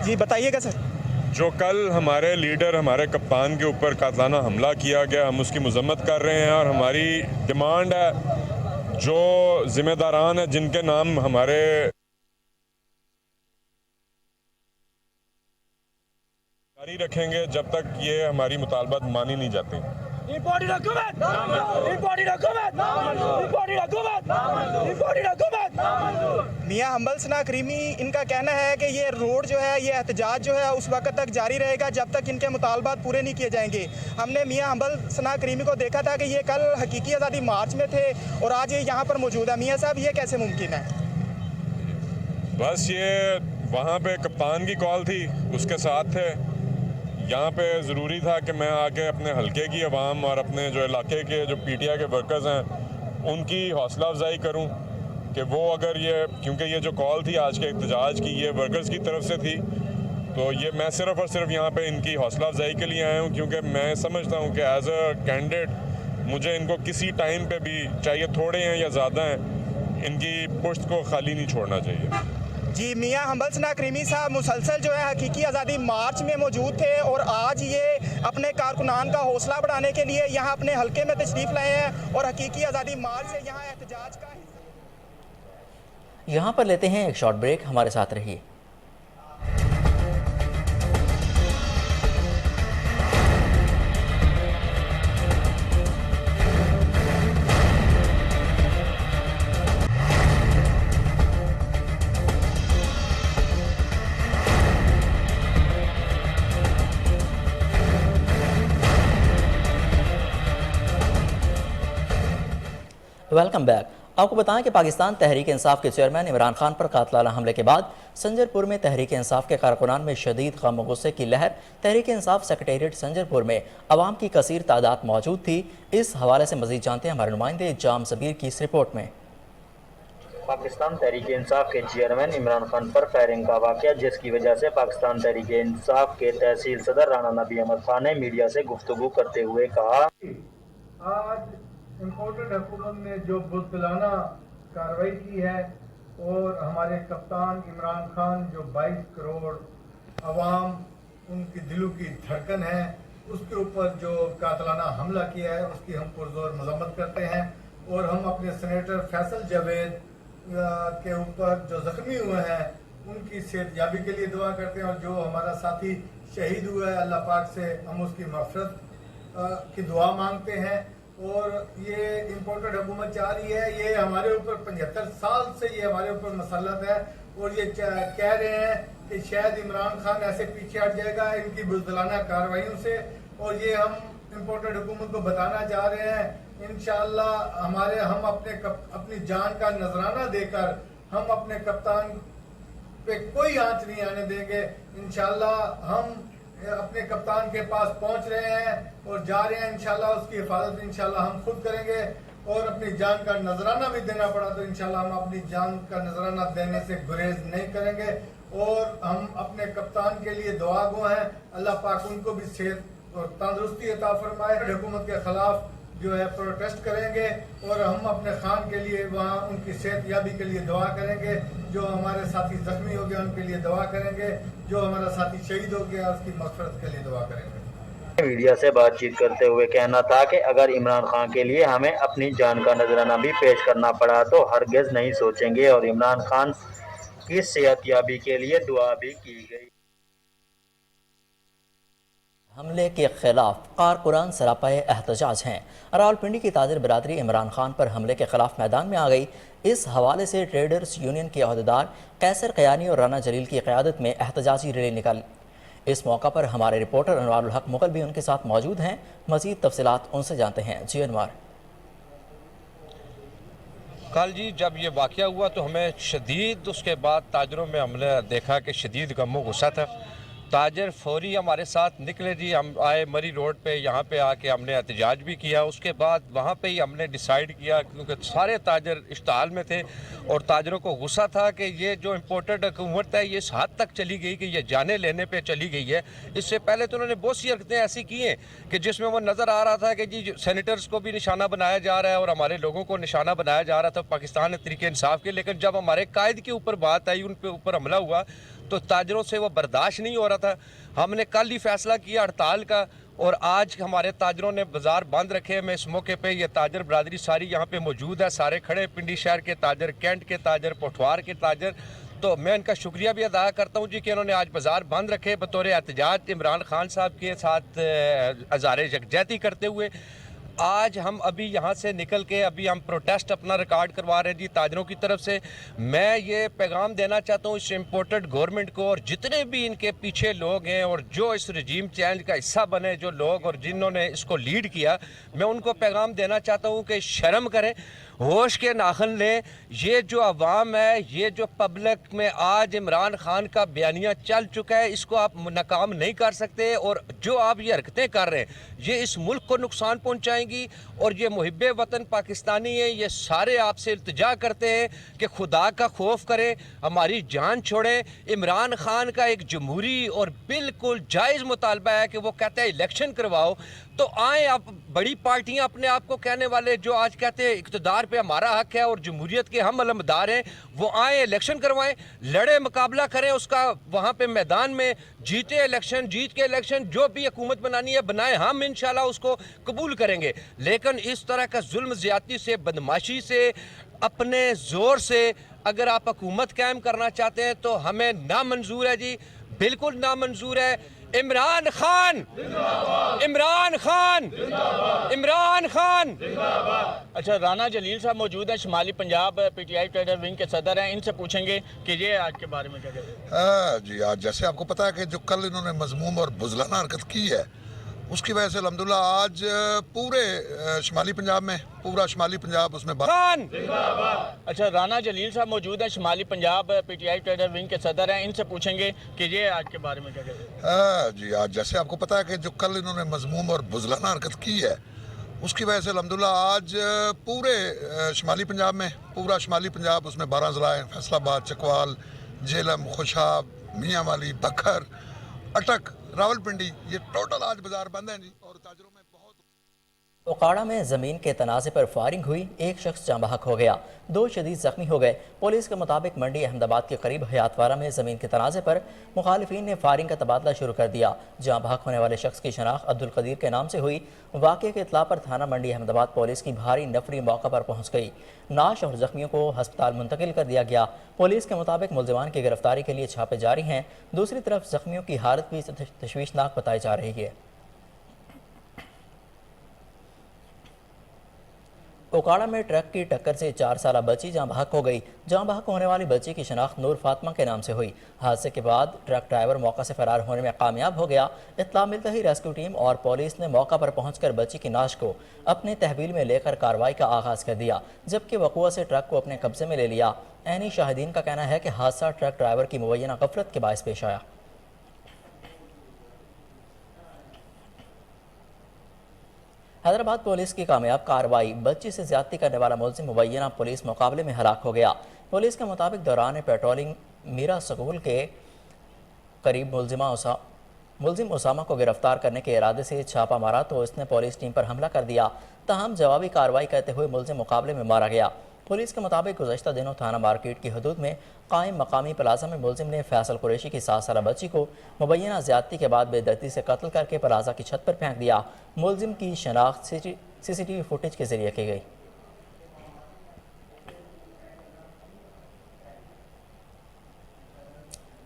जी बताइएगा सर। जो कल हमारे लीडर, हमारे कप्तान के ऊपर कातलाना हमला किया गया, हम उसकी मजम्मत कर रहे हैं और हमारी डिमांड है जो जिम्मेदारान हैं जिनके नाम हमारे जारी रखेंगे जब तक ये हमारी मुतालबात मानी नहीं जाती। मियाँ हम्बल सना करीमी, इनका कहना है कि ये रोड जो है, ये एहतजाज जो है उस वक्त तक जारी रहेगा जब तक इनके मुतालबात पूरे नहीं किए जाएंगे। हमने मियाँ हम्बल सना करीमी को देखा था कि ये कल हकीकी आज़ादी मार्च में थे और आज ये यहाँ पर मौजूद है। मियाँ साहब, ये कैसे मुमकिन है? बस ये वहाँ पे कप्तान की कॉल थी, उसके साथ थे। यहाँ पे ज़रूरी था कि मैं आके अपने हलके की आवाम और अपने जो इलाके के जो पीटीआई के वर्कर्स हैं उनकी हौसला अफजाई करूँ कि वो अगर ये, क्योंकि ये जो कॉल थी आज के एहतजाज की ये वर्कर्स की तरफ से थी, तो ये मैं सिर्फ़ और सिर्फ यहाँ पे इनकी हौसला अफजाई के लिए आया हूँ क्योंकि मैं समझता हूँ कि एज अ कैंडिडेट मुझे इनको किसी टाइम पे भी, चाहे थोड़े हैं या ज़्यादा हैं, इनकी पुश्त को खाली नहीं छोड़ना चाहिए। जी, मियाँ हम्बल सना करीमी साहब मुसलसल जो है हकीकी आज़ादी मार्च में मौजूद थे और आज ये अपने कारकुनान का हौसला बढ़ाने के लिए यहाँ अपने हलके में तशरीफ़ लाए हैं और हकीकी आज़ादी मार्च से यहाँ एहतजाज का यहाँ पर लेते हैं एक शॉर्ट ब्रेक, हमारे साथ रहिए। Welcome back. आपको बताएं कि पाकिस्तान तहरीक इंसाफ के चेयरमैन इमरान खान पर कातलाना हमले के बाद संजरपुर में तहरीक इंसाफ के कारकुनान में शदीद गम और गुस्से की लहर। तहरीक इंसाफ सेक्रेटेरिएट संजरपुर में आवाम की कसीर तादाद मौजूद थी। इस हवाले से मजीद जानते हैं हमारे नुमाइंदे जाम सबीर की इस रिपोर्ट में। पाकिस्तान तहरीक इंसाफ के चेयरमैन इमरान खान पर फायरिंग का वाक़या, जिसकी वजह से पाकिस्तान तहरीक इंसाफ के तहसील सदर राना नबी अहमद खान ने मीडिया से गुफ्तगू करते हुए कहा, आज इम्पोर्टेड हुकूमत ने जो बुज़दिलाना कार्रवाई की है और हमारे कप्तान इमरान खान जो 22 करोड़ अवाम उनकी दिलों की धड़कन है उसके ऊपर जो कातलाना हमला किया है उसकी हम पुरजोर मजम्मत करते हैं और हम अपने सेनेटर फैसल जावेद के ऊपर जो जख्मी हुए हैं उनकी सेहतयाबी के लिए दुआ करते हैं और जो हमारा साथी शहीद हुआ है अल्लाह पाक से हम उसकी मग़फ़िरत की दुआ मांगते हैं। और ये इम्पोर्टेड हुकूमत चाह रही है, ये हमारे ऊपर 75 साल से ये हमारे ऊपर मसलत है और ये कह रहे हैं कि शायद इमरान खान ऐसे पीछे हट जाएगा इनकी बुज़दिलाना कार्रवाइयों से, और ये हम इम्पोर्टेड हुकूमत को बताना चाह रहे हैं इंशाअल्लाह हम अपनी जान का नजराना देकर हम अपने कप्तान पे कोई आंच नहीं आने देंगे। इंशाअल्लाह हम अपने कप्तान के पास पहुंच रहे हैं और जा रहे हैं, इंशाल्लाह उसकी हिफाजत इंशाल्लाह हम खुद करेंगे और अपनी जान का नजराना भी देना पड़ा तो इंशाल्लाह हम अपनी जान का नजराना देने से गुरेज नहीं करेंगे और हम अपने कप्तान के लिए दुआ गो हैं, अल्लाह पाक उनको भी सेहत और तंदुरुस्ती अता फरमाए। हुकूमत के खिलाफ जो है प्रोटेस्ट करेंगे और हम अपने खान के लिए वहाँ उनकी सेहतयाबी के लिए दुआ करेंगे, जो हमारे साथी जख्मी हो गए उनके लिए दुआ करेंगे, जो हमारा साथी शहीद हो गया उसकी मग़फ़िरत के लिए दुआ करेंगे। मीडिया से बातचीत करते हुए कहना था कि अगर इमरान खान के लिए हमें अपनी जान का नजराना भी पेश करना पड़ा तो हरगिज़ नहीं सोचेंगे और इमरान खान की सेहतयाबी के लिए दुआ भी की गई। हमले के खिलाफ कारकुनान सरापाए एहतजाज हैं। रावलपिंडी की ताजिर बरादरी इमरान खान पर हमले के खिलाफ मैदान में आ गई। इस हवाले से ट्रेडर्स यूनियन के अहदेदार कैसर कयानी और राना जलील की क़यादत में एहतजाजी रैली निकाली। इस मौका पर हमारे रिपोर्टर अनवारुल हक मुगल भी उनके साथ मौजूद हैं। मज़ीद तफसीलात उनसे जानते हैं। जी अनवार। कल जी जब ये वाक़या हुआ तो हमें शदीद उसके बाद ताजरों में हमने देखा कि शदीद गम गुस्सा था। ताजर फौरी हमारे साथ निकले जी। हम आए मरी रोड पे, यहाँ पे आके हमने एहतजाज भी किया। उसके बाद वहाँ पे ही हमने डिसाइड किया, क्योंकि सारे ताजर इश्ताल में थे और ताजरों को गुस्सा था कि ये जो इम्पोर्टेड हुकूमत है ये इस हद तक चली गई कि ये जाने लेने पे चली गई है। इससे पहले तो उन्होंने बहुत सी हरकतें ऐसी की हैं कि जिसमें वो नज़र आ रहा था कि जी सेनेटर्स को भी निशाना बनाया जा रहा है और हमारे लोगों को निशाना बनाया जा रहा था पाकिस्तान तरीके इंसाफ के। लेकिन जब हमारे कायद के ऊपर बात आई, उन पे ऊपर हमला हुआ, तो ताजरों से वो बर्दाश्त नहीं हो रहा था। हमने कल ही फैसला किया हड़ताल का और आज हमारे ताजरों ने बाजार बंद रखे। मैं इस मौके पे ये ताजर बरादरी सारी यहाँ पे मौजूद है, सारे खड़े, पिंडी शहर के ताजर, कैंट के ताजर, पोठवार के ताजर। तो मैं इनका शुक्रिया भी अदा करता हूँ जी कि इन्होंने आज बाजार बंद रखे बतौर एहतजाज इमरान खान साहब के साथ हज़ारे यकजहती करते हुए। आज हम अभी यहाँ से निकल के अभी हम प्रोटेस्ट अपना रिकॉर्ड करवा रहे हैं जी ताजरों की तरफ से। मैं ये पैगाम देना चाहता हूँ इस इम्पोर्टेड गवर्नमेंट को और जितने भी इनके पीछे लोग हैं और जो इस रजीम चेंज का हिस्सा बने जो लोग और जिन्होंने इसको लीड किया, मैं उनको पैगाम देना चाहता हूँ कि शर्म करें, होश के नाखन लें। ये जो अवाम है, ये जो पब्लिक में आज इमरान खान का बयानिया चल चुका है, इसको आप नाकाम नहीं कर सकते। और जो आप ये हरकतें कर रहे हैं ये इस मुल्क को नुकसान पहुंचाएंगी। और ये मुहिब्बे वतन पाकिस्तानी हैं, ये सारे आपसे इल्तिजा करते हैं कि खुदा का खौफ करें, हमारी जान छोड़ें। इमरान खान का एक जमहूरी और बिल्कुल जायज़ मुतालबा है कि वो कहते हैं इलेक्शन करवाओ, तो आए आप बड़ी पार्टियां अपने आप को कहने वाले जो आज कहते हैं इक़्तिदार पे हमारा हक है और जमहूरियत के हम अलमदार हैं, वो आए इलेक्शन करवाएं, लड़े, मुकाबला करें उसका वहाँ पे मैदान में, जीते इलेक्शन, जीत के इलेक्शन, जो भी हुकूमत बनानी है बनाएं, हम इंशाल्लाह उसको कबूल करेंगे। लेकिन इस तरह का जुल्म ज़्यादती से, बदमाशी से, अपने ज़ोर से अगर आप हुकूमत कायम करना चाहते हैं तो हमें नामंजूर है जी, बिल्कुल नामंजूर है। इमरान खान, इमरान खान, इमरान खान। अच्छा, राना जलील साहब मौजूद हैं, शुमाली पंजाब पीटीआई ट्रेडर विंग के सदर हैं। इनसे पूछेंगे कि ये आज के बारे में क्या कहते हैं। जी, आज जैसे आपको पता है कि जो कल इन्होंने मजमूम और बुज़लाना हरकत की है, उसकी वजह से अल्हम्दुलिल्लाह आज पूरे शुमाली पंजाब में, पूरा शुमाली पंजाब उसमें खान। अच्छा, राना जलील साहब मौजूद हैं, शुमाली पंजाब पीटीआई ट्रेडर विंग के सदर हैं। इनसे पूछेंगे कि ये आज के बारे में क्या कहते हैं। जी, आज जैसे आपको पता है कि जो कल इन्होंने मजमूम और बुज़लाना हरकत की है, उसकी वजह से अल्हम्दुलिल्लाह आज पूरे शुमाली पंजाब में, पूरा शुमाली पंजाब उसमें 12 ज़िला हैं, फैसलाबाद, चकवाल, झेलम, खुशाब, मियाँ वाली, बखर, अटक, रावलपिंडी, ये टोटल आज बाजार बंद हैं जी। और ताजरों में बहुत ओकाड़ा में ज़मीन के तनाज़े पर फायरिंग हुई, एक शख्स जाँ बहक हो गया, 2 शदीद ज़ख्मी हो गए। पुलिस के मुताबिक मंडी अहमदाबाद के करीब हयातवारा में ज़मीन के तनाज़े पर मुखालिफिन ने फायरिंग का तबादला शुरू कर दिया। जाँ बहक होने वाले शख्स की शनाख्त अब्दुल कदीर के नाम से हुई। वाक़े के इत्ला पर थाना मंडी अहमदाबाद पुलिस की भारी नफरी मौका पर पहुँच गई। नाश और ज़ख्मियों को हस्पताल मुंतकिल कर दिया गया। पुलिस के मुताबिक मुलज़िमान की गिरफ्तारी के लिए छापे जारी हैं। दूसरी तरफ ज़ख्मियों की हालत भी तशवीशनाक बताई जा रही है। ओकाड़ा में ट्रक की टक्कर से 4 साला बच्ची जाँ बहक हो गई। जाँ बहक होने वाली बच्ची की शनाख्त नूर फातिमा के नाम से हुई। हादसे के बाद ट्रक ड्राइवर मौका से फरार होने में कामयाब हो गया। इत्तला मिलते ही रेस्क्यू टीम और पुलिस ने मौका पर पहुंचकर बच्ची की नाश को अपने तहवील में लेकर कार्रवाई का आगाज़ कर दिया, जबकि वक़ुआ से ट्रक को अपने कब्जे में ले लिया। ऐनी शाहिदीन का कहना है कि हादसा ट्रक ड्राइवर की मुबैना गफलत के बायस पेश आया। हैदराबाद पुलिस की कामयाब कार्रवाई, बच्ची से ज्यादती करने वाला मुलजिम मुबैना पुलिस मुकाबले में हलाक हो गया। पुलिस के मुताबिक दौरान पेट्रोलिंग मीरा स्कूल के करीब मुलजिम उसामा को गिरफ्तार करने के इरादे से छापा मारा तो इसने पुलिस टीम पर हमला कर दिया। तहम जवाबी कार्रवाई करते हुए मुलजिम मुकाबले में मारा गया। पुलिस के मुताबिक गुज़श्ता दिनों थाना मार्केट की हदूद में कायम मकामी प्लाजा में मुलजिम ने फैसल कुरैशी की 7 साला बच्ची को मुबैना ज़्यादती के बाद बेदर्दी से कत्ल करके प्लाजा की छत पर फेंक दिया। मुलजिम की शनाख्त सीसीटीवी फुटेज के जरिए की गई।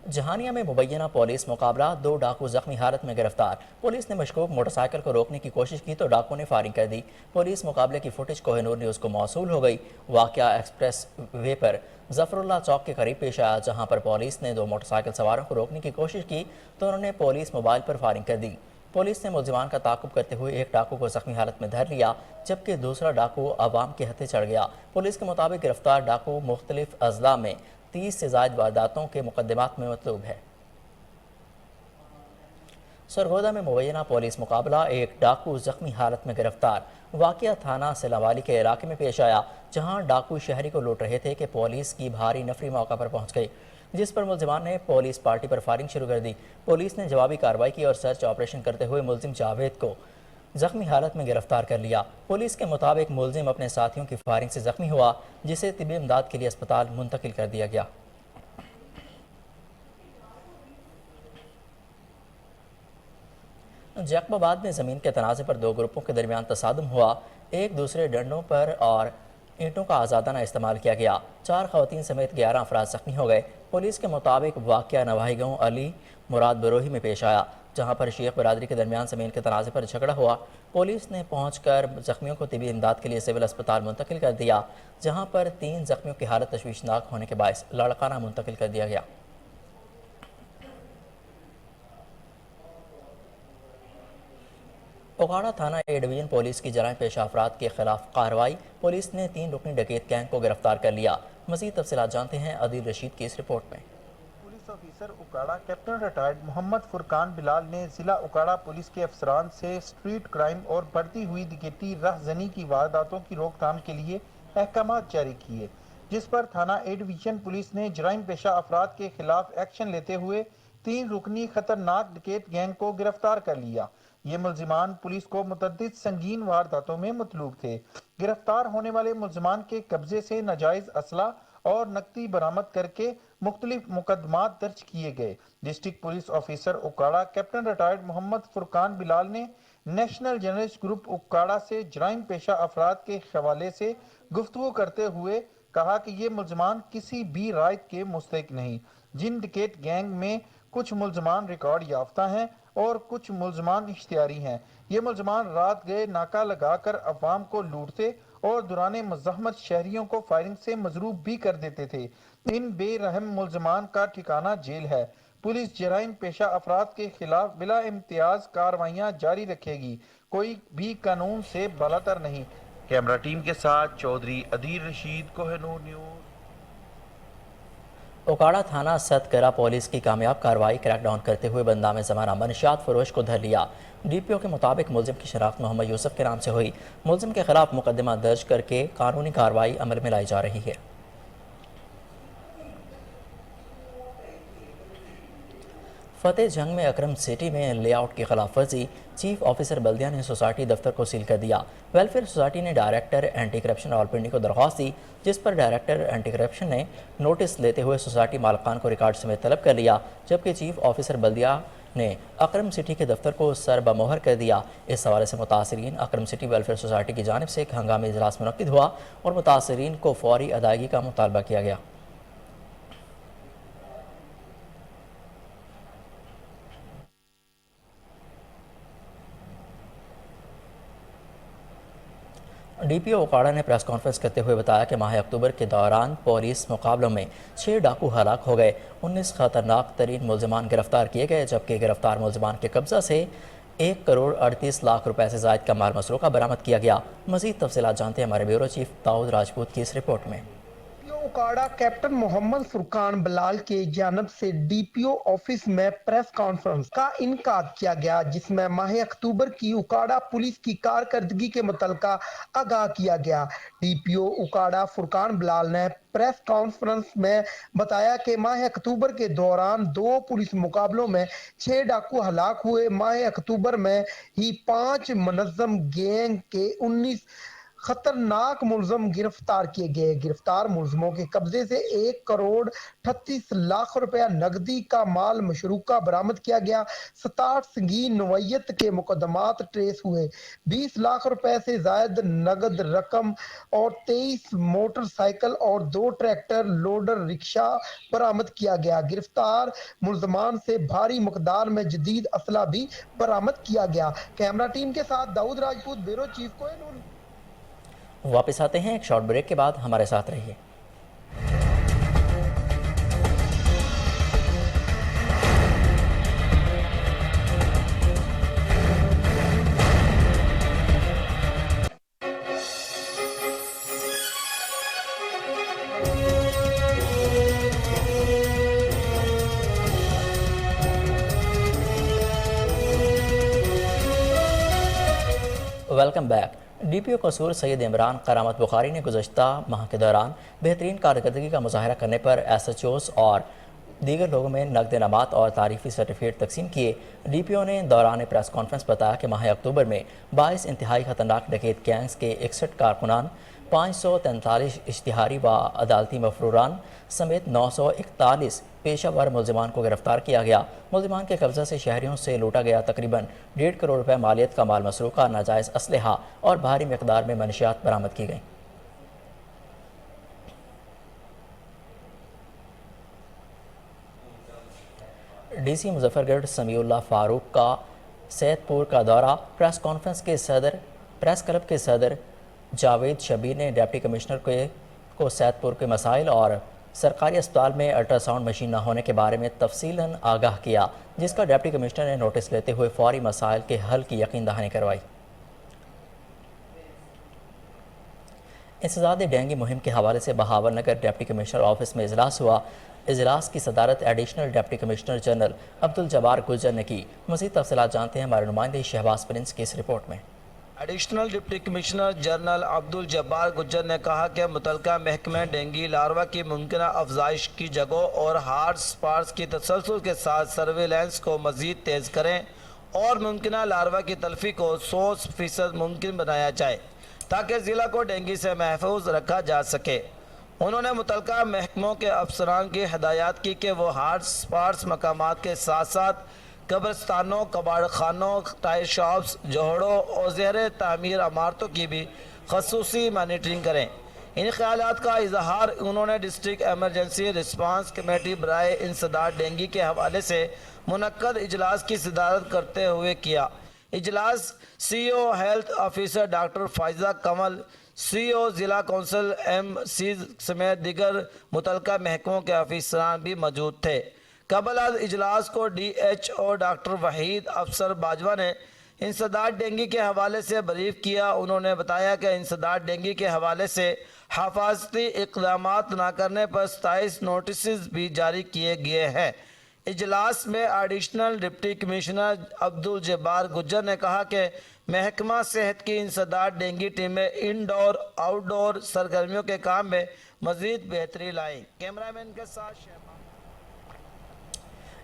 जहानिया में मुबैना पुलिस मुकाबला, 2 डाकू जख्मी हालत में गिरफ्तार। पुलिस ने मशकूक मोटरसाइकिल को रोकने की कोशिश की तो डाकू ने फायरिंग कर दी। पुलिस मुकाबले की फुटेज कोहिनूर न्यूज़ को मौसूल हो गई। वाक़या एक्सप्रेस वे पर जफरुल्लाह चौक के करीब पेश आया, जहां पर पुलिस ने 2 मोटरसाइकिल सवारों को रोकने की कोशिश की तो उन्होंने पुलिस मोबाइल पर फायरिंग कर दी। पुलिस ने मुलजिमान का ताक़ुब करते हुए एक डाकू को जख्मी हालत में धर लिया, जबकि दूसरा डाकू अवाम के हत्थे चढ़ गया। पुलिस के मुताबिक गिरफ्तार डाकू मुख्तलिफ अजला में 30 से ज़ायद वारदातों के मुकदमात में मतलूब है। सरगोदा में मुबैना पुलिस मुकाबला, एक डाकू जख्मी हालत में गिरफ्तार। वाक़या थाना सिलावाली के इलाके में पेश आया, जहां डाकू शहरी को लूट रहे थे कि पुलिस की भारी नफरी मौका पर पहुंच गई, जिस पर मुलजिमान ने पुलिस पार्टी पर फायरिंग शुरू कर दी। पुलिस ने जवाबी कार्रवाई की और सर्च ऑपरेशन करते हुए मुलजिम जावेद को जख्मी हालत में गिरफ्तार कर लिया। पुलिस के मुताबिक मुलजिम अपने साथियों की फायरिंग से जख्मी हुआ, जिसे तिब्बी इमदाद के लिए अस्पताल मुंतकिल कर दिया गया। जैकबाबाद में ज़मीन के तनाज़े पर दो ग्रुपों के दरमियान तसादुम हुआ। एक दूसरे डंडों पर और ईंटों का आज़ादाना इस्तेमाल किया गया। 4 ख़वातीन समेत 11 अफराद ज़ख्मी हो गए। पुलिस के मुताबिक वाक़या नवाही गाँव अली मुराद बरोही में पेश आया, जहाँ पर शेख बरादरी के दरमियान ज़मीन के तनाज़े पर झगड़ा हुआ। पुलिस ने पहुँचकर ज़ख्मियों को तिब्बी इमदाद के लिए सिविल अस्पताल मुंतकिल कर दिया, जहाँ पर 3 ज़ख्मियों की हालत तशवीशनाक होने के बायस लाड़काना मुंतकिल कर दिया गया। उकाड़ा थाना ए डिवीज़न पुलिस की जराइम पेशा अफराद के खिलाफ कार्रवाई। पुलिस ने 3 रुकनी डकैत गैंग को गिरफ्तार कर लिया। मज़ीद तफसीलात जानते हैं अदील रशीद की इस रिपोर्ट में। Police officer Okara captain retired Mohammad Furqan Bilal ने जिला उकाड़ा पुलिस के अफसरान से स्ट्रीट क्राइम और बढ़ती हुई डकैती राहजनी की वारदातों की रोकथाम के लिए अहकाम जारी किए, जिस पर थाना ए डिवीज़न पुलिस ने जराइम पेशा अफराद के खिलाफ एक्शन लेते हुए 3 रुकनी खतरनाक डकैत गैंग को गिरफ्तार कर लिया। ये मुलजिमान पुलिस को मुतअद्दिद संगीन वारदातों में मतलूब थे। गिरफ्तार होने वाले मुलजिमान के कब्जे से नाजायज असला और नकदी बरामद करके मुख्तलिफ मुकदमात दर्ज किए गए। District police officer Okara captain retired Mohammad Furqan Bilal ने नेशनल जर्नलिस्ट ग्रुप उकाड़ा से जराइम पेशा अफराद के हवाले से गुफ्तगू करते हुए कहा कि ये मुलजिमान किसी भी रायत के मुस्तहिक नहीं। जिन डकैत गैंग में कुछ मुलजिमान रिकॉर्ड याफ्ता हैं और कुछ मुलजिमान इख्तियारी हैं। ये मुलजिमान रात गए नाका लगाकर अवाम को लूटते और दौरान मज़ाहमत शहरियों को फायरिंग से मजरूब भी कर देते थे। इन बेरहम मुलजिमान का ठिकाना जेल है। पुलिस जराइम पेशा अफराद के खिलाफ बिला इम्तियाज कार्रवाइयाँ जारी रखेगी, कोई भी कानून से बालातर नहीं। कैमरा टीम के साथ चौधरी अदील रशीद, कोहिनूर न्यूज़। उकाड़ा थाना सतकरा पुलिस की कामयाब कार्रवाई क्रैकडाउन करते हुए बंदाम ज़माना मनशियात फरोश को धर लिया। डीपीओ के मुताबिक मुलजिम की शनाख्त मोहम्मद यूसुफ के नाम से हुई। मुलजिम के खिलाफ मुकदमा दर्ज करके कानूनी कार्रवाई अमल में लाई जा रही है। फतेह जंग में अकरम सिटी में लेआउट की खिलाफ वर्जी, चीफ ऑफिसर बल्दिया ने सोसाइटी दफ्तर को सील कर दिया। वेलफेयर सोसाइटी ने डायरेक्टर एंटी करप्शन रावलपिंडी को दरख्वास्त दी, जिस पर डायरेक्टर एंटी करप्शन ने नोटिस लेते हुए सोसाइटी मालकान को रिकॉर्ड समेत तलब कर लिया, जबकि चीफ ऑफिसर बल्दिया ने अकरम सिटी के दफ्तर को सर बमोहर कर दिया। इस हवाले से मुतासरीन अकरम सिटी वेलफेयर सोसाइटी की जानिब से एक हंगामी इजलास मुनक्किद हुआ और मुतासरीन को फौरी अदायगी का मुतालबा किया गया। डीपीओ उकाड़ा ने प्रेस कॉन्फ्रेंस करते हुए बताया कि माह अक्टूबर के दौरान पुलिस मुकाबलों में 6 डाकू हलाक हो गए, 19 खतरनाक तरीन मुलजिमान गिरफ्तार किए गए, जबकि गिरफ्तार मुलजिमान के कब्जा से 1 करोड़ 38 लाख रुपए से ज़ायद का माल मसरूका बरामद किया गया। मज़ीद तफसीलात जानते हैं हमारे ब्यूरो चीफ दाऊद राजपूत की इस रिपोर्ट में। उकाड़ा कैप्टन मोहम्मद फुरकान बिलाल के जानब से डीपीओ ऑफिस में प्रेस कॉन्फ्रेंस का इनकाद किया गया, जिसमें माह अक्टूबर की उकाड़ा पुलिस की कारकर्दगी के मुतल्लिक़ आगाह किया गया। डीपीओ उकाड़ा फुरकान बिलाल ने प्रेस कॉन्फ्रेंस में बताया कि माह अक्टूबर के दौरान 2 पुलिस मुकाबलों में 6 डाकू हलाक हुए। माह अक्टूबर में ही 5 मुनज़्ज़म गैंग के 19 खतरनाक मुलजिम गिरफ्तार किए गए। गिरफ्तार मुलजिमों के कब्जे से 1 करोड़ 38 लाख रुपया नकदी का माल मशरूका बरामद किया गया। 67 संगीन नौयत के मुकदमात ट्रेस हुए। 20 लाख रुपए से जायद नगद रकम और 23 मोटरसाइकिल और 2 ट्रैक्टर लोडर रिक्शा बरामद किया गया। गिरफ्तार मुलजमान से भारी मकदार में जदीद असला भी बरामद किया गया। कैमरा टीम के साथ दाऊद राजपूत, ब्यूरो चीफ कोहिनूर। वापस आते हैं एक शॉर्ट ब्रेक के बाद, हमारे साथ रहिए। Welcome back. ڈی پی او قصور سید عمران کرامت بخاری نے گزشتہ ماہ کے دوران بہترین کارکردگی کا مظاہرہ کرنے پر ایس ایچ اوز اور دیگر لوگوں میں نقد انعامات اور تعریفی سرٹیفکیٹ تقسیم کیے۔ ڈی پی او نے دوران پریس کانفرنس بتایا کہ ماہ اکتوبر میں 22 انتہائی خطرناک ڈکیت گینگز کے 61 کارکنان، 543 اشتہاری و عدالتی مفروران سمیت 941 پیشہ ور ملزمان کو گرفتار کیا گیا۔ ملزمان کے قبضہ سے شہریوں سے لوٹا گیا تقریباً 1.5 کروڑ روپے مالیت کا مال مسروقہ، ناجائز اسلحہ اور بھاری مقدار میں منشیات برآمد کی گئیں۔ ڈی سی مظفر گڑھ سمیع اللہ فاروق کا سید پور کا دورہ۔ پریس کلب کے صدر جاوید شبیر نے ڈپٹی کمشنر کو سید پور کے مسائل اور سرکاری اسپتال میں الٹرا ساؤنڈ مشین نہ ہونے کے بارے میں تفصیلاً آگاہ کیا، جس کا ڈپٹی کمشنر نے نوٹس لیتے ہوئے فوری مسائل کے حل کی یقین دہانی کروائی۔ انسداد ڈینگی مہم کے حوالے سے Bahawalnagar deputy commissioner office میں اجلاس ہوا۔ اجلاس کی صدارت additional deputy commissioner general Abdul Jabbar Gujjar نے کی۔ مزید تفصیلات جانتے ہیں ہمارے نمائندے شہباز پرنس کی اس رپورٹ میں۔ Additional deputy commissioner general Abdul Jabbar Gujjar نے کہا کہ متعلقہ محکمہ ڈینگی لاروا کی ممکنہ افزائش کی جگہوں اور ہاٹ سپاٹس کی تسلسل کے ساتھ سرویلنس کو مزید تیز کریں اور ممکنہ لاروا کی تلفی کو 100% ممکن بنایا جائے تاکہ ضلع کو ڈینگی سے محفوظ رکھا جا سکے۔ انہوں نے متعلقہ محکموں کے افسران کی ہدایات کی کہ وہ ہاٹ سپاٹس مقامات کے ساتھ ساتھ قبرستانوں، کباڑ خانوں، ٹائر شاپس، جوہڑوں اور زیر تعمیر عمارتوں کی بھی خصوصی مانیٹرنگ کریں۔ ان خیالات کا اظہار انہوں نے ڈسٹرکٹ ایمرجنسی رسپانس کمیٹی برائے انسداد ڈینگی کے حوالے سے منعقد اجلاس کی صدارت کرتے ہوئے کیا۔ اجلاس C O health officer doctor Faiza Kamal, C O ضلع کونسل ایم سی سمیت دیگر متعلقہ محکموں کے افسران بھی موجود تھے۔ قبل از اجلاس کو D H O doctor Waheed Afsar Bajwa نے انسداد ڈینگی کے حوالے سے بریف کیا۔ انہوں نے بتایا کہ انسداد ڈینگی کے حوالے سے حفاظتی اقدامات نہ کرنے پر 27 نوٹسز بھی جاری کیے گئے ہیں۔ اجلاس میں additional deputy commissioner Abdul Jabbar Gujjar نے کہا کہ محکمہ صحت کی انسداد ڈینگی ٹیمیں انڈور آؤٹ ڈور سرگرمیوں کے کام میں مزید بہتری لائیں۔ کیمرہ مین کے ساتھ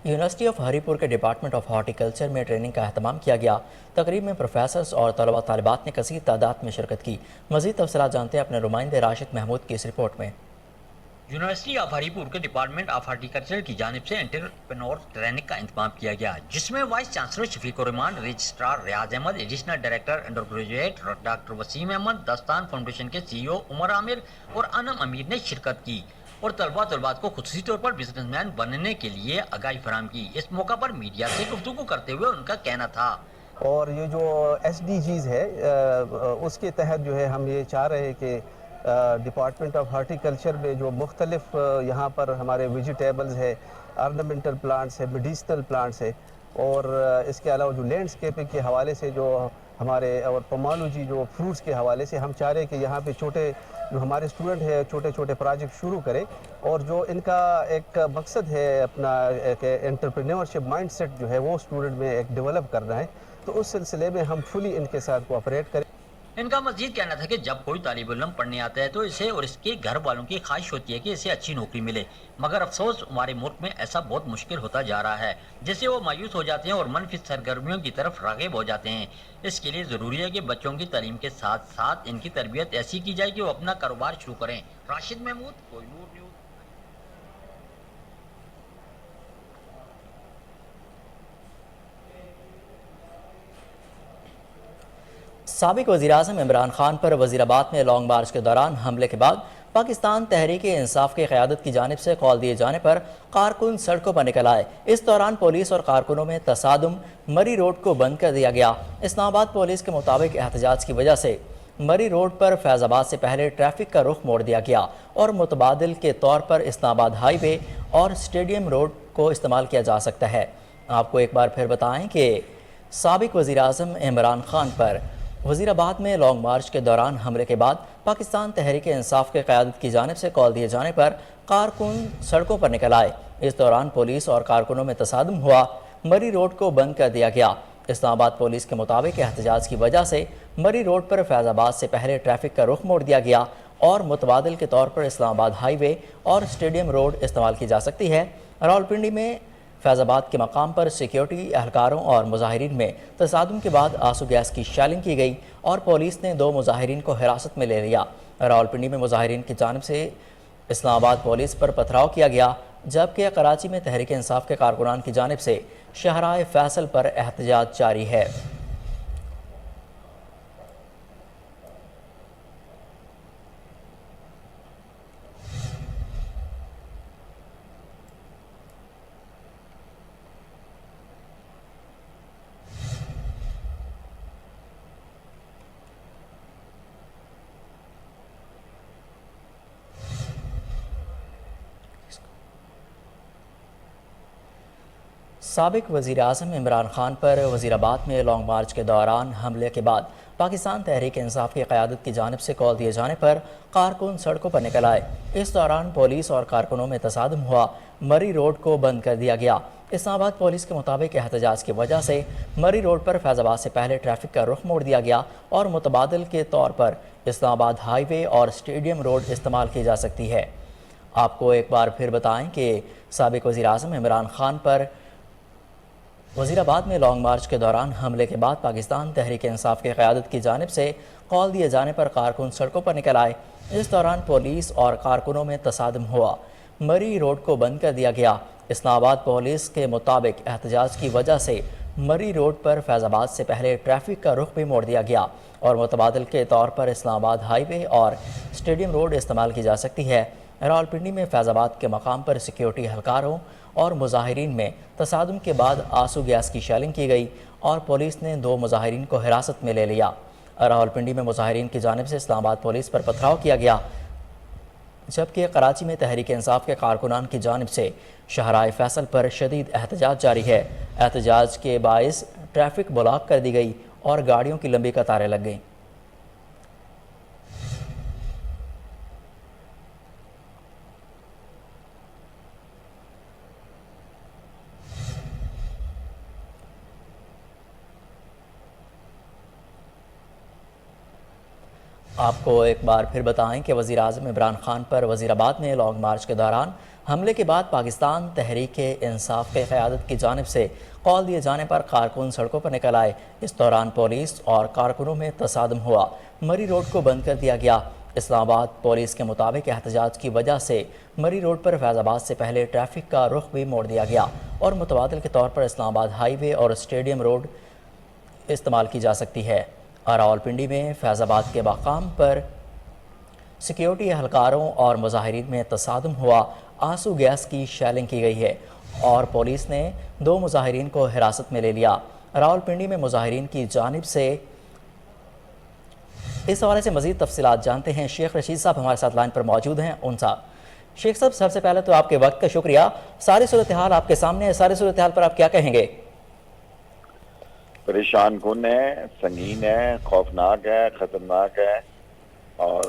یونیورسٹی آف ہری پور کے ڈپارٹمنٹ آف ہارٹیکلچر میں ٹریننگ کا اہتمام کیا گیا۔ تقریب میں پروفیسرز اور طلبہ طالبات نے کثیر تعداد میں شرکت کی۔ مزید تفصیلات جانتے ہیں اپنے نمائندے راشد محمود کی اس رپورٹ میں۔ یونیورسٹی آف ہری پور کے ڈپارٹمنٹ آف ہارٹیکلچر کی جانب سے انٹرپرینور ٹریننگ کا انتظام کیا گیا، جس میں vice chancellor Shafiq ur-Rehman, registrar Riaz Ahmed, additional director undergraduate doctor Waseem Ahmed, Dastan foundation کے سی او عمر عامر اور انم امیر نے شرکت کی اور طلبات کو خصوصی طور پر بزنس مین بننے کے لیے آگاہی فراہم کی۔ اس موقع پر میڈیا سے گفتگو کرتے ہوئے ان کا کہنا تھا، اور یہ جو ایس ڈی جیز ہے اس کے تحت جو ہے ہم یہ چاہ رہے ہیں کہ ڈپارٹمنٹ آف ہارٹیکلچر میں جو مختلف یہاں پر ہمارے ویجیٹیبلز ہے، آرنامنٹل پلانٹس ہے، میڈیسنل پلانٹس ہے، اور اس کے علاوہ جو لینڈسکیپنگ کے حوالے سے جو ہمارے اور پومالوجی جو فروٹس کے حوالے سے ہم چاہ رہے ہیں کہ یہاں پہ چھوٹے جو ہمارے اسٹوڈنٹ ہیں چھوٹے پروجیکٹ شروع کریں، اور جو ان کا ایک مقصد ہے اپنا ایک انٹرپرینورشپ مائنڈ سیٹ جو ہے وہ اسٹوڈنٹ میں ایک ڈیولپ کرنا ہے، تو اس سلسلے میں ہم فلی ان کے ساتھ کوآپریٹ کریں۔ ان کا مزید کہنا تھا کہ جب کوئی طالب علم پڑھنے آتا ہے تو اسے اور اس کے گھر والوں کی خواہش ہوتی ہے کہ اسے اچھی نوکری ملے، مگر افسوس ہمارے ملک میں ایسا بہت مشکل ہوتا جا رہا ہے، جس سے وہ مایوس ہو جاتے ہیں اور منفی سرگرمیوں کی طرف راغب ہو جاتے ہیں۔ اس کے لیے ضروری ہے کہ بچوں کی تعلیم کے ساتھ ساتھ ان کی تربیت ایسی کی جائے کہ وہ اپنا کاروبار شروع کریں۔ راشد محمود، کوئی نور نیوز۔ سابق وزیراعظم عمران خان پر وزیر آباد میں لانگ مارچ کے دوران حملے کے بعد پاکستان تحریک انصاف کی قیادت کی جانب سے کال دیے جانے پر کارکن سڑکوں پر نکل آئے۔ اس دوران پولیس اور کارکنوں میں تصادم، مری روڈ کو بند کر دیا گیا۔ اسلام آباد پولیس کے مطابق احتجاج کی وجہ سے مری روڈ پر فیض آباد سے پہلے ٹریفک کا رخ موڑ دیا گیا اور متبادل کے طور پر اسلام آباد ہائی وے اور اسٹیڈیم روڈ کو استعمال کیا جا سکتا ہے۔ آپ کو ایک بار پھر بتائیں کہ سابق وزیر اعظم عمران خان پر وزیر آباد میں لانگ مارچ کے دوران حملے کے بعد پاکستان تحریک انصاف کی قیادت کی جانب سے کال دیے جانے پر کارکن سڑکوں پر نکل آئے۔ اس دوران پولیس اور کارکنوں میں تصادم ہوا، مری روڈ کو بند کر دیا گیا۔ اسلام آباد پولیس کے مطابق احتجاج کی وجہ سے مری روڈ پر فیض آباد سے پہلے ٹریفک کا رخ موڑ دیا گیا اور متبادل کے طور پر اسلام آباد ہائی وے اور اسٹیڈیم روڈ استعمال کی جا سکتی ہے۔ راولپنڈی میں فیض آباد کے مقام پر سیکیورٹی اہلکاروں اور مظاہرین میں تصادم کے بعد آنسو گیس کی شیلنگ کی گئی اور پولیس نے 2 مظاہرین کو حراست میں لے لیا۔ راولپنڈی میں مظاہرین کی جانب سے اسلام آباد پولیس پر پتھراؤ کیا گیا، جبکہ کراچی میں تحریک انصاف کے کارکنان کی جانب سے شاہراہ فیصل پر احتجاج جاری ہے۔ سابق وزیر اعظم عمران خان پر وزیر آباد میں لانگ مارچ کے دوران حملے کے بعد پاکستان تحریک انصاف کی قیادت کی جانب سے کال دیے جانے پر کارکن سڑکوں پر نکل آئے۔ اس دوران پولیس اور کارکنوں میں تصادم ہوا، مری روڈ کو بند کر دیا گیا۔ اسلام آباد پولیس کے مطابق احتجاج کی وجہ سے مری روڈ پر فیض آباد سے پہلے ٹریفک کا رخ موڑ دیا گیا اور متبادل کے طور پر اسلام آباد ہائی وے اور اسٹیڈیم روڈ استعمال کی جا سکتی ہے۔ آپ کو ایک بار پھر بتائیں کہ سابق وزیر اعظم عمران خان پر وزیر آباد میں لانگ مارچ کے دوران حملے کے بعد پاکستان تحریک انصاف کی قیادت کی جانب سے کال دیے جانے پر کارکن سڑکوں پر نکل آئے۔ اس دوران پولیس اور کارکنوں میں تصادم ہوا، مری روڈ کو بند کر دیا گیا۔ اسلام آباد پولیس کے مطابق احتجاج کی وجہ سے مری روڈ پر فیض آباد سے پہلے ٹریفک کا رخ بھی موڑ دیا گیا اور متبادل کے طور پر اسلام آباد ہائی وے اور اسٹیڈیم روڈ استعمال کی جا سکتی ہے۔ راولپنڈی میں فیض آباد کے مقام پر سیکیورٹی اہلکاروں اور مظاہرین میں تصادم کے بعد آنسو گیس کی شیلنگ کی گئی اور پولیس نے 2 مظاہرین کو حراست میں لے لیا۔ راولپنڈی میں مظاہرین کی جانب سے اسلام آباد پولیس پر پتھراؤ کیا گیا، جبکہ کراچی میں تحریک انصاف کے کارکنان کی جانب سے شاہراہ فیصل پر شدید احتجاج جاری ہے۔ احتجاج کے باعث ٹریفک بلاک کر دی گئی اور گاڑیوں کی لمبی قطاریں لگ گئیں۔ آپ کو ایک بار پھر بتائیں کہ وزیر اعظم عمران خان پر وزیر آباد میں لانگ مارچ کے دوران حملے کے بعد پاکستان تحریک انصاف کے قیادت کی جانب سے کال دیے جانے پر کارکن سڑکوں پر نکل آئے۔ اس دوران پولیس اور کارکنوں میں تصادم ہوا، مری روڈ کو بند کر دیا گیا۔ اسلام آباد پولیس کے مطابق احتجاج کی وجہ سے مری روڈ پر فیض آباد سے پہلے ٹریفک کا رخ بھی موڑ دیا گیا اور متبادل کے طور پر اسلام آباد ہائی وے اور اسٹیڈیم روڈ استعمال کی جا سکتی ہے۔ راولپنڈی میں فیض آباد کے مقام پر سیکیورٹی اہلکاروں اور مظاہرین میں تصادم ہوا، آنسو گیس کی شیلنگ کی گئی ہے اور پولیس نے 2 مظاہرین کو حراست میں لے لیا۔ راولپنڈی میں مظاہرین کی جانب سے اس حوالے سے مزید تفصیلات جانتے ہیں۔ شیخ رشید صاحب ہمارے ساتھ لائن پر موجود ہیں۔ ان صاحب، شیخ صاحب سب سے پہلے تو آپ کے وقت کا شکریہ۔ ساری صورتحال آپ کے سامنے ہے، ساری صورتحال پر آپ کیا کہیں گے؟ پریشان کن ہے، سنگین ہے، خوفناک ہے، خطرناک ہے اور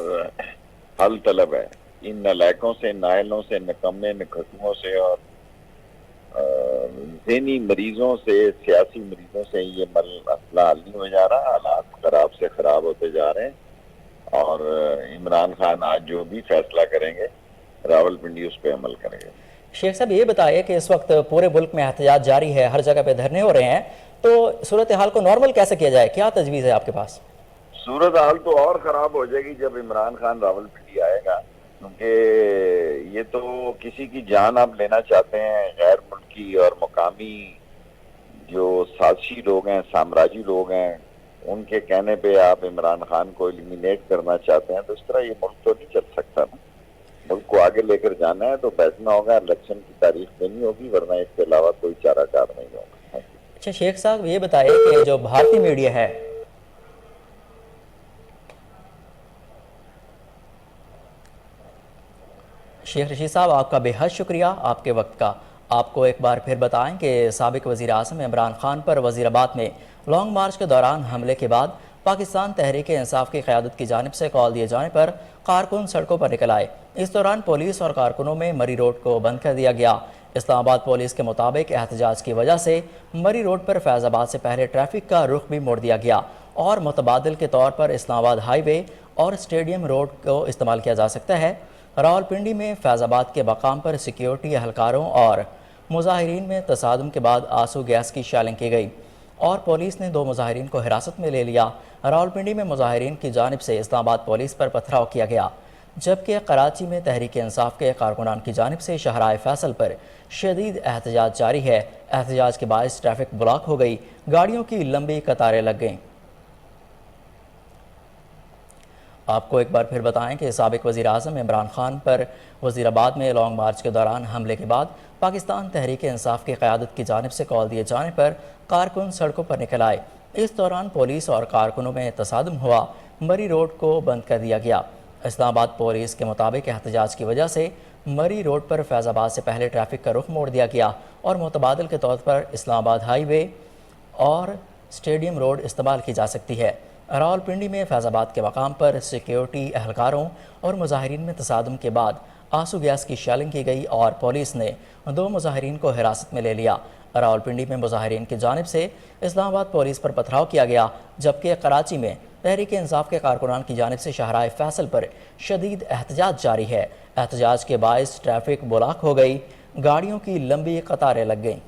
حل طلب ہے۔ ان نالائقوں سے، نااہلوں سے، نکمے نکھٹوؤں سے اور ذہنی مریضوں سے، سیاسی مریضوں سے یہ مسئلہ حل نہیں ہو جا رہا، حالات خراب سے خراب ہوتے جا رہے ہیں اور عمران خان آج جو بھی فیصلہ کریں گے راولپنڈی اس پہ عمل کریں گے۔ شیخ صاحب یہ بتائیے کہ اس وقت پورے ملک میں احتجاج جاری ہے، ہر جگہ پہ دھرنے ہو رہے ہیں، تو صورتحال کو نارمل کیسے کیا جائے؟ کیا تجویز ہے آپ کے پاس؟ صورتحال تو اور خراب ہو جائے گی جب عمران خان راولپنڈی آئے گا، کیونکہ یہ تو کسی کی جان آپ لینا چاہتے ہیں۔ غیر ملکی اور مقامی جو سازشی لوگ ہیں، سامراجی لوگ ہیں، ان کے کہنے پہ آپ عمران خان کو ایلیمینیٹ کرنا چاہتے ہیں، تو اس طرح یہ ملک تو نہیں چل سکتا نا۔ ملک کو آگے لے کر جانا ہے تو بیٹھنا ہوگا، الیکشن کی تاریخ دینی ہوگی، ورنہ اس کے علاوہ کوئی چارہ کار نہیں ہوگا۔ اچھا شیخ صاحب یہ بتائیے کہ جو بھارتی میڈیا ہے شیخ رشید صاحب آپ کا بے حد شکریہ آپ کے وقت کا۔ آپ کو ایک بار پھر بتائیں کہ سابق وزیر اعظم عمران خان پر وزیر آباد میں لانگ مارچ کے دوران حملے کے بعد پاکستان تحریک انصاف کی قیادت کی جانب سے کال دیے جانے پر کارکن سڑکوں پر نکل آئے۔ اس دوران پولیس اور کارکنوں میں مری روڈ کو بند کر دیا گیا۔ اسلام آباد پولیس کے مطابق احتجاج کی وجہ سے مری روڈ پر فیض آباد سے پہلے ٹریفک کا رخ بھی موڑ دیا گیا اور متبادل کے طور پر اسلام آباد ہائی وے اور اسٹیڈیم روڈ کو استعمال کیا جا سکتا ہے۔ راولپنڈی میں فیض آباد کے مقام پر سیکیورٹی اہلکاروں اور مظاہرین میں تصادم کے بعد آنسو گیس کی شیلنگ کی گئی اور پولیس نے 2 مظاہرین کو حراست میں لے لیا۔ راولپنڈی میں مظاہرین کی جانب سے اسلام آباد پولیس پر پتھراؤ کیا گیا، جبکہ کراچی میں تحریک انصاف کے کارکنان کی جانب سے شاہراہ فیصل پر شدید احتجاج جاری ہے۔ احتجاج کے باعث ٹریفک بلاک ہو گئی، گاڑیوں کی لمبی قطاریں لگ گئیں۔ آپ کو ایک بار پھر بتائیں کہ سابق وزیر اعظم عمران خان پر وزیر آباد میں لانگ مارچ کے دوران حملے کے بعد پاکستان تحریک انصاف کی قیادت کی جانب سے کال دیے جانے پر کارکن سڑکوں پر نکل آئے۔ اس دوران پولیس اور کارکنوں میں تصادم ہوا، مری روڈ کو بند کر دیا گیا۔ اسلام آباد پولیس کے مطابق احتجاج کی وجہ سے مری روڈ پر فیض آباد سے پہلے ٹریفک کا رخ موڑ دیا گیا اور متبادل کے طور پر اسلام آباد ہائی وے اور اسٹیڈیم روڈ استعمال کی جا سکتی ہے۔ راولپنڈی میں فیض آباد کے مقام پر سیکیورٹی اہلکاروں اور مظاہرین میں تصادم کے بعد آنسو گیس کی شیلنگ کی گئی اور پولیس نے 2 مظاہرین کو حراست میں لے لیا۔ راولپنڈی میں مظاہرین کی جانب سے اسلام آباد پولیس پر پتھراؤ کیا گیا، جبکہ کراچی میں تحریک انصاف کے کارکنان کی جانب سے شاہراہ فیصل پر شدید احتجاج جاری ہے۔ احتجاج کے باعث ٹریفک بلاک ہو گئی، گاڑیوں کی لمبی قطاریں لگ گئیں۔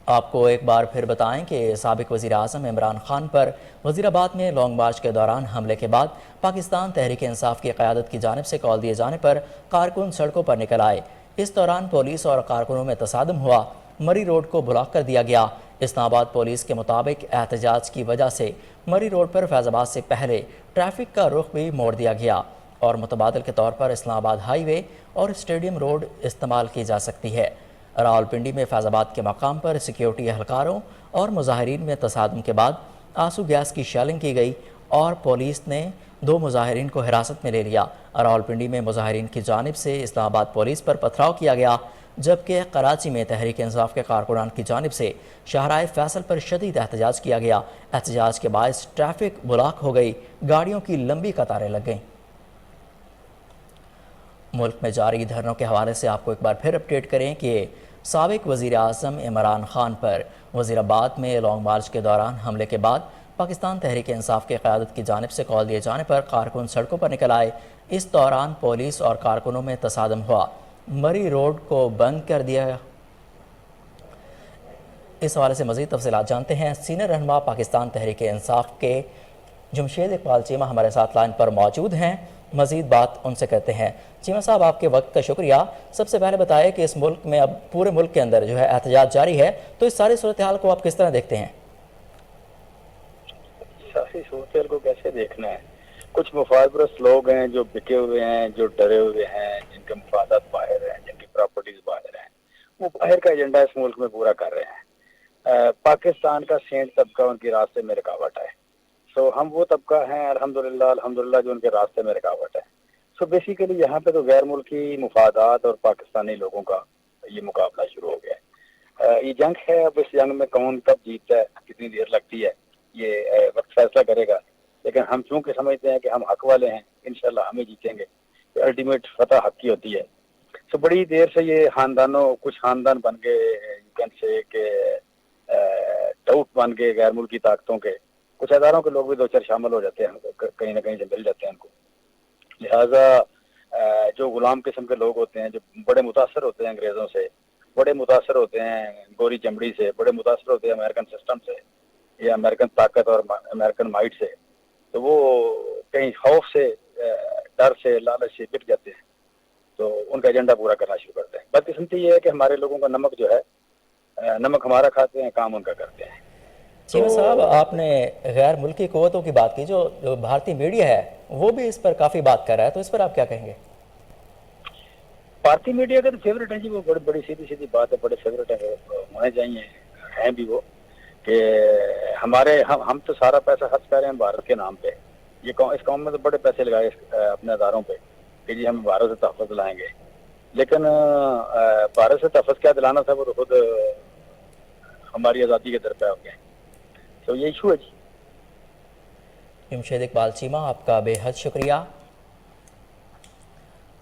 آپ کو ایک بار پھر بتائیں کہ سابق وزیر اعظم عمران خان پر وزیر آباد میں لانگ مارچ کے دوران حملے کے بعد پاکستان تحریک انصاف کی قیادت کی جانب سے کال دیے جانے پر کارکن سڑکوں پر نکل آئے۔ اس دوران پولیس اور کارکنوں میں تصادم ہوا، مری روڈ کو بلاک کر دیا گیا۔ اسلام آباد پولیس کے مطابق احتجاج کی وجہ سے مری روڈ پر فیض آباد سے پہلے ٹریفک کا رخ بھی موڑ دیا گیا اور متبادل کے طور پر اسلام آباد ہائی وے اور اسٹیڈیم روڈ استعمال کی جا سکتی ہے۔ راولپنڈی میں فیض آباد کے مقام پر سیکیورٹی اہلکاروں اور مظاہرین میں تصادم کے بعد آنسو گیس کی شیلنگ کی گئی اور پولیس نے 2 مظاہرین کو حراست میں لے لیا۔ راولپنڈی میں مظاہرین کی جانب سے اسلام آباد پولیس پر پتھراؤ کیا گیا، جبکہ کراچی میں تحریک انصاف کے کارکنان کی جانب سے شاہراہ فیصل پر شدید احتجاج کیا گیا۔ احتجاج کے باعث ٹریفک بلاک ہو گئی، گاڑیوں کی لمبی قطاریں لگ گئیں۔ ملک میں جاری دھرنوں کے حوالے سے آپ کو ایک بار پھر اپڈیٹ کریں کہ سابق وزیر اعظم عمران خان پر وزیر آباد میں لانگ مارچ کے دوران حملے کے بعد پاکستان تحریک انصاف کی قیادت کی جانب سے کال دیے جانے پر کارکن سڑکوں پر نکل آئے۔ اس دوران پولیس اور کارکنوں میں تصادم ہوا، مری روڈ کو بند کر دیا۔ اس حوالے سے مزید تفصیلات جانتے ہیں سینئر رہنما پاکستان تحریک انصاف کے جمشید اقبال چیمہ ہمارے ساتھ لائن پر موجود ہیں، مزید بات ان سے کرتے ہیں۔ چیمہ صاحب، آپ کے وقت کا شکریہ۔ سب سے پہلے بتائیں کہ اس ملک میں اب پورے ملک کے اندر جو ہے احتجاج جاری ہے، تو اس ساری صورتحال کو آپ کس طرح دیکھتے ہیں؟ سیاسی صورتحال کو کیسے دیکھنا ہے؟ کچھ مفاد پرست لوگ ہیں جو بکے ہوئے ہیں، جو ڈرے ہوئے ہیں، جن کے مفادات باہر ہیں، جن کی پراپرٹیز باہر ہیں، وہ باہر کا ایجنڈا اس ملک میں پورا کر رہے ہیں۔ پاکستان کا سینٹ طبقہ ان کے راستے میں رکاوٹ ہے۔ سو ہم وہ طبقہ ہیں الحمدللہ جو ان کے راستے میں رکاوٹ ہے۔ سو بیسیکلی یہاں پہ تو غیر ملکی مفادات اور پاکستانی لوگوں کا یہ مقابلہ شروع ہو گیا ہے۔ یہ جنگ ہے، اب اس جنگ میں کون کب جیتتا ہے، کتنی دیر لگتی ہے، یہ وقت فیصلہ کرے گا۔ لیکن ہم چونکہ سمجھتے ہیں کہ ہم حق والے ہیں، انشاءاللہ ہمیں جیتیں گے، الٹیمیٹ فتح حق کی ہوتی ہے۔ سو بڑی دیر سے یہ کچھ خاندان بن گئے کہ ڈاؤٹ بن گئے غیر ملکی طاقتوں کے، کچھ اداروں کے لوگ بھی 2-4 شامل ہو جاتے ہیں، کہیں نہ کہیں سے مل جاتے ہیں ان کو۔ لہٰذا جو غلام قسم کے لوگ ہوتے ہیں، جو بڑے متاثر ہوتے ہیں انگریزوں سے، بڑے متاثر ہوتے ہیں گوری چمڑی سے، بڑے متاثر ہوتے ہیں امریکن سسٹم سے یا امریکن طاقت اور امریکن مائٹ سے، تو وہ کہیں خوف سے، ڈر سے، لالچ سے بک جاتے ہیں، تو ان کا ایجنڈا پورا کرنا شروع کرتے ہیں۔ بدقسمتی یہ ہے کہ ہمارے لوگوں کا نمک جو ہے، نمک ہمارا کھاتے ہیں، کام ان کا کرتے ہیں۔ چیمہ صاحب، آپ نے غیر ملکی قوتوں کی بات کی، جو بھارتی میڈیا ہے وہ بھی اس پر کافی بات کر رہا ہے، تو اس پر آپ کیا کہیں گے؟ بھارتی میڈیا کے تو فیوریٹ ہیں جی، وہ بڑی سیدھی بات ہے، بڑے فیوریٹ ہیں، ہونے چاہیے، ہیں بھی وہ، کہ ہم تو سارا پیسہ خرچ کر رہے ہیں بھارت کے نام پہ۔ اس قوم میں تو بڑے پیسے لگائے اپنے اداروں پہ کہ جی ہم بھارت سے تحفظ لائیں گے، لیکن بھارت سے تحفظ کیا دلانا تھا، وہ تو خود ہماری آزادی کے درپے ہو گئے۔ تو یہ ایشو ہے جی۔ جمشید اقبال چیمہ، آپ کا بے حد شکریہ۔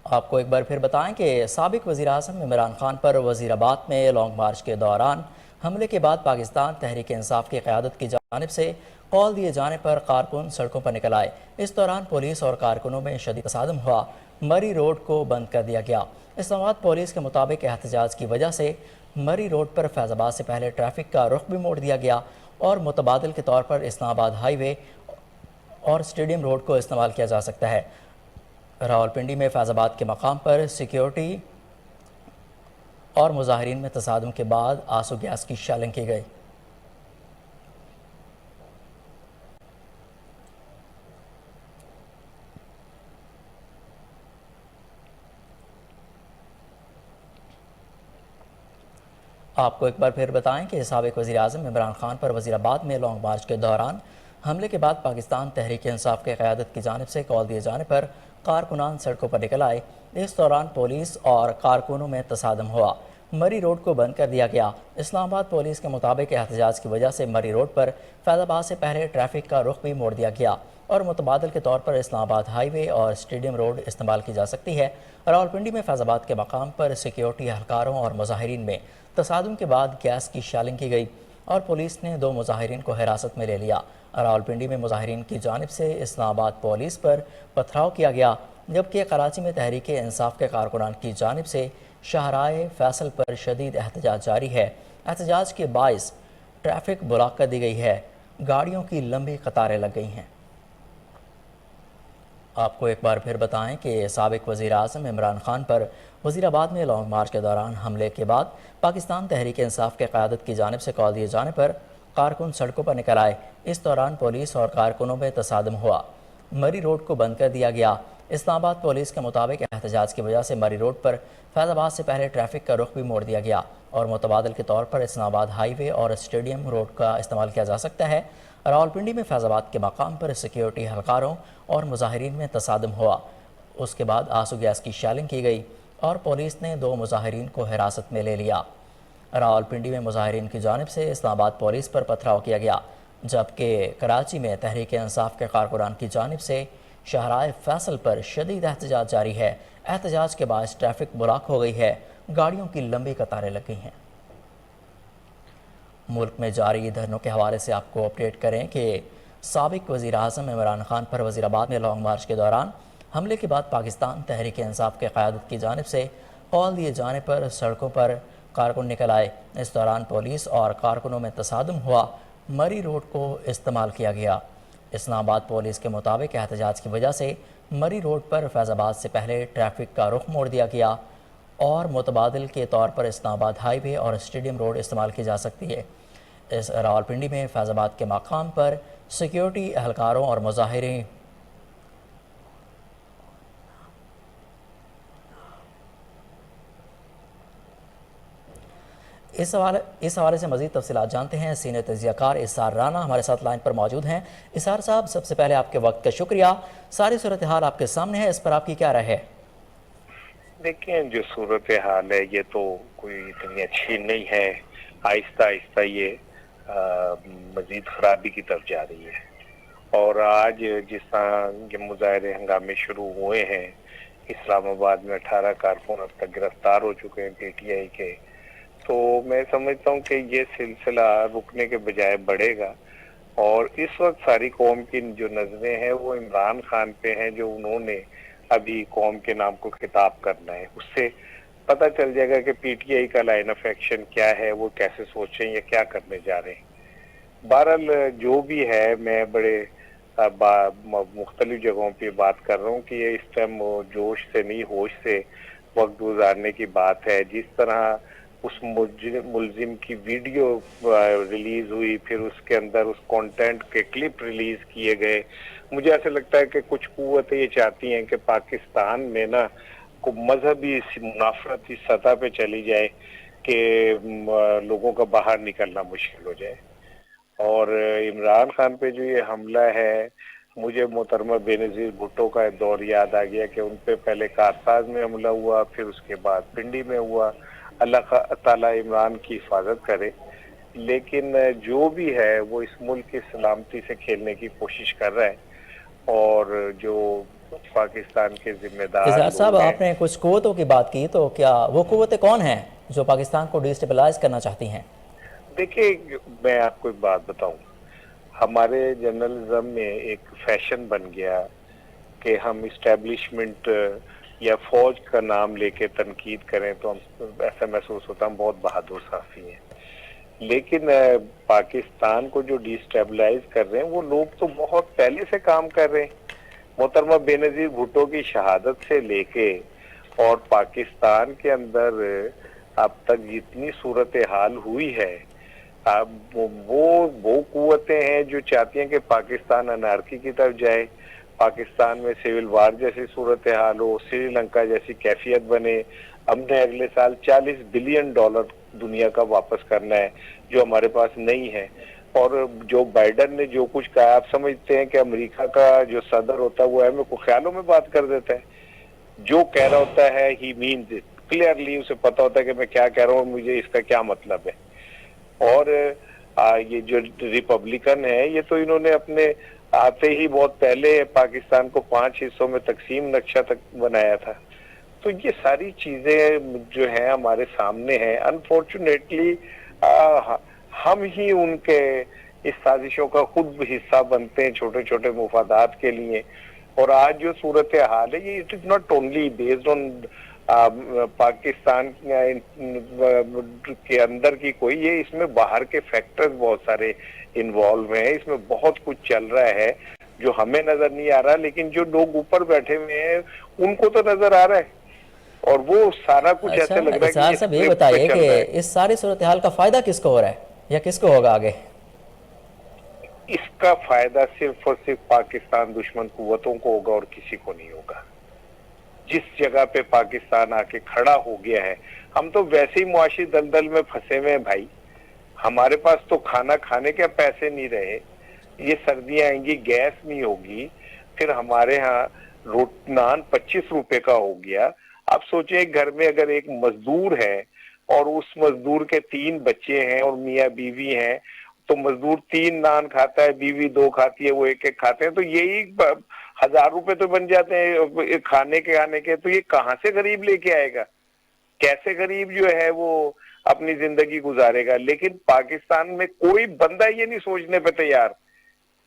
आपको एक बार फिर बताएं कि साबिक वज़ीर-ए-आज़म इमरान खान पर वज़ीराबाद में लॉन्ग मार्च के दौरान हमले के बाद पाकिस्तान तहरीक इंसाफ की क़यादत की जानिब से कॉल दिए जाने पर कारकुन सड़कों पर निकल आए। इस दौरान पुलिस और कारकुनों में शदीद तसादम हुआ। मरी रोड को बंद कर दिया गया। इस्लामाबाद पुलिस के मुताबिक एहतजाज की वजह से मरी रोड पर फैज़ाबाद से पहले ट्रैफिक का रुख भी मोड़ दिया गया और मुतबादिल के तौर पर इस्लामाबाद हाईवे और स्टेडियम रोड को इस्तेमाल किया जा सकता है। रावलपिंडी में फैज़ाबाद के मकाम पर सिक्योरिटी और मुजाहिरीन में तसादम के बाद आंसू गैस की शेलिंग की गई। आपको एक बार फिर बताएं कि साबिक वज़ीर-ए-आज़म इमरान खान पर वज़ीराबाद में लॉन्ग मार्च के दौरान हमले के बाद पाकिस्तान तहरीक इंसाफ की क़यादत की जानिब से कॉल दिए जाने पर कारकुनान सड़कों पर निकल आए। इस दौरान पुलिस और कारकुनों में तसादम हुआ। मरी रोड को बंद कर दिया गया। इस्लामाबाद पुलिस के मुताबिक एहतजाज की वजह से मरी रोड पर फैज़ाबाद से पहले ट्रैफिक का रुख भी मोड़ दिया गया और मुतबादिल के तौर पर इस्लामाबाद हाईवे और स्टेडियम रोड इस्तेमाल की जा सकती है। रावलपिंडी में फैज़ाबाद के मकाम पर सिक्योरिटी एहलकारों और मुजाहिरीन में तसादम के बाद गैस की शेलिंग की गई और पुलिस ने 2 मुजाहिरीन को हिरासत में ले लिया। रावलपिंडी में मुजाहिरीन की जानिब से इस्लामाबाद पुलिस पर पथराव किया गया, जबकि कराची में तहरीक इंसाफ के कारकुनान की जानिब से शाहराए फैसल पर शदीद एहतजाज जारी है। एहतजाज के बाइस ट्रैफिक ब्लॉक कर दी गई है। गाड़ियों की लंबी कतारें लग गई हैं। आपको एक बार फिर बताएं कि साबिक वज़ीर-ए-आज़म इमरान खान पर वज़ीराबाद में लॉन्ग मार्च के दौरान हमले के बाद पाकिस्तान तहरीक इंसाफ के क़यादत की जानिब से कॉल दिए जाने पर कारकुन सड़कों पर निकल आए। इस दौरान पुलिस और कारकुनों में तसादम हुआ। मरी रोड को बंद कर दिया गया। इस्लामाबाद पुलिस के मुताबिक एहतजाज की वजह से मरी रोड पर फैज़ाबाद से पहले ट्रैफिक का रुख भी मोड़ दिया गया और मुतबादिल के तौर पर इस्लामाबाद हाईवे और स्टेडियम रोड का इस्तेमाल किया जा सकता है। रावलपिंडी में फैज़ाबाद के मकाम पर सिक्योरिटी एहलकारों और मुजाहिरीन में तसादम हुआ। उसके बाद आंसू गैस की शेलिंग की गई और पुलिस ने 2 मुजाहिरीन को हिरासत में ले लिया। रावलपिंडी में मुजाहिरीन की जानिब से इस्लामाबाद पुलिस पर पथराव किया गया, जबकि कराची में तहरीक इंसाफ के कारकुनान की जानिब से शाहराए फैसल पर शदीद एहतजाज जारी है। एहतजाज के बाद ट्रैफिक ब्लॉक हो गई है। गाड़ियों की लंबी कतारें लग गई हैं। मुल्क में जारी धरनों के हवाले से आपको अपडेट करें कि साबिक वज़ीर-ए-आज़म इमरान खान पर वज़ीराबाद में लॉन्ग मार्च के दौरान हमले के बाद पाकिस्तान तहरीक इंसाफ के क़यादत की जानिब से कॉल दिए जाने पर सड़कों पर कारकुन निकल आए। इस दौरान पुलिस और कारकुनों में तसादम हुआ। मरी रोड को इस्तेमाल किया गया। इस्लामाबाद पुलिस के मुताबिक एहतजाज की वजह से मरी रोड पर फैज़ाबाद से पहले ट्रैफिक का रुख मोड़ दिया गया और मुतबादिल के तौर पर इस्लामाबाद हाईवे और स्टेडियम रोड इस्तेमाल की जा सकती है। इस रावलपिंडी में फैज़ाबाद के मकाम पर सिक्योरिटी एहलकारों और मुजाहिरीन इस हवाले से मज़ीद तफसीलात जानते हैं। सीनियर तजियाकार इसार राना हमारे साथ लाइन पर मौजूद हैं। इसार साहब, सबसे पहले आपके वक्त का शुक्रिया। सारी सूरत हाल आपके सामने है, इस पर आपकी क्या राय है? देखिए, जो सूरत हाल है ये तो कोई इतनी अच्छी नहीं है। आहिस्ता आहिस्ता ये मजीद खराबी की तरफ जा रही है और आज जिस तरह ये मुजाहरे हंगामे शुरू हुए हैं, इस्लामाबाद में 18 कारकुन अब तक गिरफ्तार हो चुके हैं पीटीआई के, तो मैं समझता हूँ कि ये सिलसिला रुकने के बजाय बढ़ेगा और इस वक्त सारी कौम की जो नजरें हैं वो इमरान खान पे हैं, जो उन्होंने अभी कौम के नाम को खिताब करना है। उससे पता चल जाएगा कि पीटीआई का लाइन ऑफ एक्शन क्या है, वो कैसे सोचें या क्या करने जा रहे हैं। बहरहाल जो भी है, मैं बड़े मुख्तलिफ जगहों पे बात कर रहा हूँ कि ये इस टाइम जोश से नहीं होश से वक्त गुजारने की बात है। जिस तरह उस मुलजिम की वीडियो रिलीज हुई, फिर उसके अंदर उस कंटेंट के क्लिप रिलीज किए गए, मुझे ऐसा लगता है कि कुछ कुव्वतें ये चाहती हैं कि पाकिस्तान में ना को मजहबी मुनाफरत इस सतह पे चली जाए कि लोगों का बाहर निकलना मुश्किल हो जाए। और इमरान खान पे जो ये हमला है, मुझे मोहतरमा बेनज़ीर भुट्टो का दौर याद आ गया कि उन पे पहले कारताज में हमला हुआ, फिर उसके बाद पिंडी में हुआ। अल्लाह ताला इमरान की हिफाजत करे, लेकिन जो भी है वो इस मुल्क की सलामती से खेलने की कोशिश कर रहा है और जो पाकिस्तान के जिम्मेदार इजहार साहब, लोग हैं। आपने कुछ कुव्वतों की बात की, तो क्या वो कुव्वतें कौन हैं जो पाकिस्तान को डिस्टेबलाइज करना चाहती हैं? देखिए, मैं आपको एक बात बताऊं, हमारे जर्नलिज्म में एक फैशन बन गया कि हम इस्टेब्लिशमेंट या फौज का नाम लेके तनकीद करें तो हम ऐसा महसूस होता है हम बहुत बहादुर साफी हैं। लेकिन पाकिस्तान को जो डिस्टेबलाइज कर रहे हैं वो लोग तो बहुत पहले से काम कर रहे हैं। मोहतरमा बेनजीर भुट्टो की शहादत से लेके और पाकिस्तान के अंदर अब तक जितनी सूरत हाल हुई है, अब वो कुव्वतें हैं जो चाहती हैं कि पाकिस्तान अनारकी की तरफ जाए, पाकिस्तान में सिविल वार जैसी सूरत हाल हो, श्रीलंका जैसी कैफियत बने। हमने अगले साल $40 बिलियन दुनिया का वापस करना है जो हमारे पास नहीं है। और जो बाइडन ने जो कुछ कहा, आप समझते हैं कि अमेरिका का जो सदर होता है वो हमें को ख्यालों में बात कर देता है। जो कह रहा होता है ही मीन्स इट क्लियरली, उसे पता होता है कि मैं क्या कह रहा हूँ, मुझे इसका क्या मतलब है। और ये जो रिपब्लिकन है, ये तो इन्होंने अपने आते ही बहुत पहले पाकिस्तान को 5 हिस्सों में तकसीम नक्शा तक बनाया था। तो ये सारी चीजें जो हैं हमारे सामने हैं। अनफॉर्चुनेटली हम ही उनके इस साजिशों का खुद हिस्सा बनते हैं छोटे छोटे मुफादात के लिए। और आज जो सूरत हाल है, ये it is not only based on Pakistan के अंदर की कोई, ये इसमें बाहर के फैक्टर्स बहुत सारे इन्वॉल्व हैं। इसमें बहुत कुछ चल रहा है जो हमें नजर नहीं आ रहा, लेकिन जो लोग ऊपर बैठे हुए हैं उनको तो नजर आ रहा है। और वो सारा कुछ ऐसे लग रहा है कि सब ये बताइए कि इस सारी सूरत हाल का फायदा किसको हो रहा है या किसको होगा आगे? इसका फायदा सिर्फ और सिर्फ पाकिस्तान दुश्मन कुव्वतों को होगा और किसी को नहीं होगा। जिस जगह पे पाकिस्तान आके खड़ा हो गया है, हम तो वैसे ही मुआशी दलदल में फंसे हुए हैं भाई। हमारे पास तो खाना खाने के पैसे नहीं रहे, ये सर्दियां आएंगी गैस नहीं होगी, फिर हमारे यहाँ नान 25 रुपए का हो गया। आप सोचिए घर में अगर एक मजदूर है और उस मजदूर के 3 बच्चे हैं और मियाँ बीवी हैं, तो मजदूर 3 नान खाता है, बीवी 2 खाती है, वो 1-1 खाते हैं, तो यही 1000 रुपए तो बन जाते हैं खाने के। तो ये कहाँ से गरीब लेके आएगा? कैसे गरीब जो है वो अपनी जिंदगी गुजारेगा? लेकिन पाकिस्तान में कोई बंदा ये नहीं सोचने पे तैयार,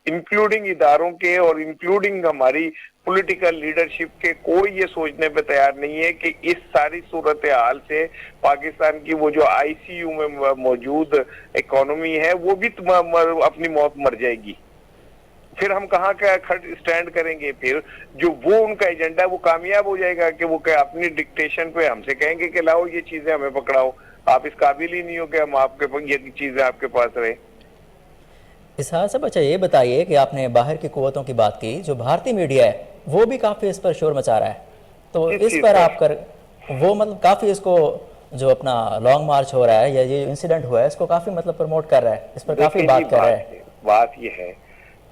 इंक्लूडिंग इदारों के और इंक्लूडिंग हमारी पॉलिटिकल लीडरशिप के, कोई ये सोचने पे तैयार नहीं है कि इस सारी सूरत हाल से पाकिस्तान की वो जो आईसीयू में मौजूद इकोनॉमी है वो भी अपनी मौत मर जाएगी। फिर हम कहाँ का स्टैंड करेंगे? फिर जो वो उनका एजेंडा है वो कामयाब हो जाएगा कि वो अपनी डिक्टेशन पे हमसे कहेंगे कि लाओ ये चीजें हमें पकड़ाओ, आप इस काबिल ही नहीं हो कि हम आपके ये चीजें आपके पास रहे। इजहार साहब, अच्छा ये बताइए कि आपने बाहर की कुव्वतों की बात की, जो भारतीय मीडिया है वो भी काफी इस पर शोर मचा रहा है, तो इस पर आप वो मतलब काफी इसको जो अपना लॉन्ग मार्च हो रहा है या ये इंसिडेंट हुआ है इसको काफी मतलब प्रमोट कर रहा है, इस पर काफी बात कर रहा है। बात ये है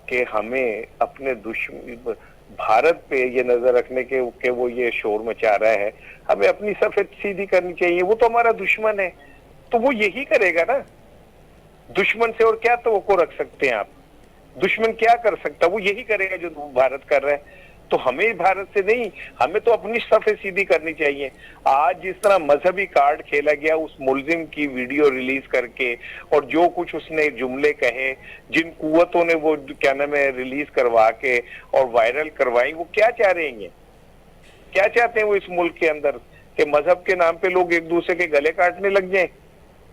कि हमें अपने दुश्मन भारत पे ये नजर रखने के वो ये शोर मचा रहा है, हमें अपनी सफेद सीधी करनी चाहिए। वो तो हमारा दुश्मन है, तो वो यही करेगा ना। दुश्मन से और क्या तवक्को रख सकते हैं आप? दुश्मन क्या कर सकता है? वो यही करेगा जो भारत कर रहा है। तो हमें भारत से नहीं, हमें तो अपनी सफेद सीधी करनी चाहिए। आज जिस तरह मजहबी कार्ड खेला गया उस मुलजिम की वीडियो रिलीज करके, और जो कुछ उसने जुमले कहे, जिन कुव्वतों ने वो क्या नाम है रिलीज करवा के और वायरल करवाई, वो क्या चाह रहे हैं? क्या चाहते हैं वो इस मुल्क के अंदर? कि मजहब के नाम पे लोग एक दूसरे के गले काटने लग जाएं,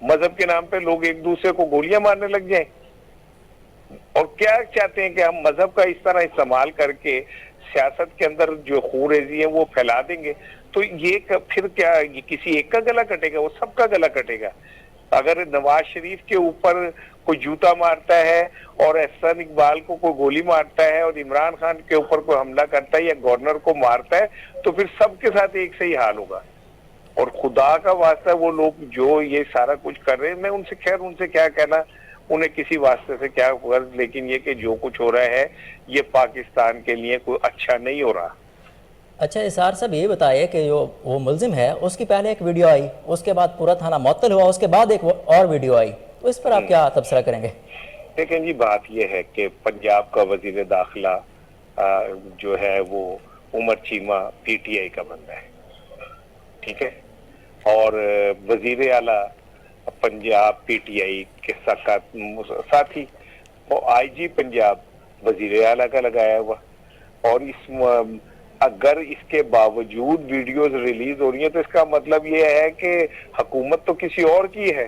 मजहब के नाम पे लोग एक दूसरे को गोलियां मारने लग जाएं। और क्या चाहते हैं कि हम मजहब का इस तरह इस्तेमाल करके सियासत के अंदर जो खूरेजी है वो फैला देंगे। तो ये फिर क्या ये किसी एक का गला कटेगा? वो सबका गला कटेगा। अगर नवाज शरीफ के ऊपर कोई जूता मारता है और एहसान इकबाल को कोई गोली मारता है और इमरान खान के ऊपर कोई हमला करता है या गवर्नर को मारता है, तो फिर सबके साथ एक से ही हाल होगा। और खुदा का वास्ता वो लोग जो ये सारा कुछ कर रहे हैं, मैं उनसे खैर उनसे क्या कहना, उन्हें किसी वास्ते से क्या गर्ज, लेकिन ये कि जो कुछ हो रहा है ये पाकिस्तान के लिए कोई अच्छा नहीं हो रहा। अच्छा इजहार साहब, ये बताइए कि जो वो मुलजिम है उसकी पहले एक वीडियो आई, उसके बाद पूरा थाना मुअत्तल हुआ, उसके बाद एक और वीडियो आई, तो इस पर आप क्या तबसरा करेंगे? देखें जी, बात ये है कि पंजाब का वजीर दाखिला जो है वो उमर चीमा PTI का बंदा है, ठीक है, और वजीर आला पंजाब PTI के साथ ही और IG पंजाब वजीर आला का लगाया हुआ। और अगर इसके बावजूद वीडियोस रिलीज हो रही हैं तो इसका मतलब ये है कि हुकूमत तो किसी और की है,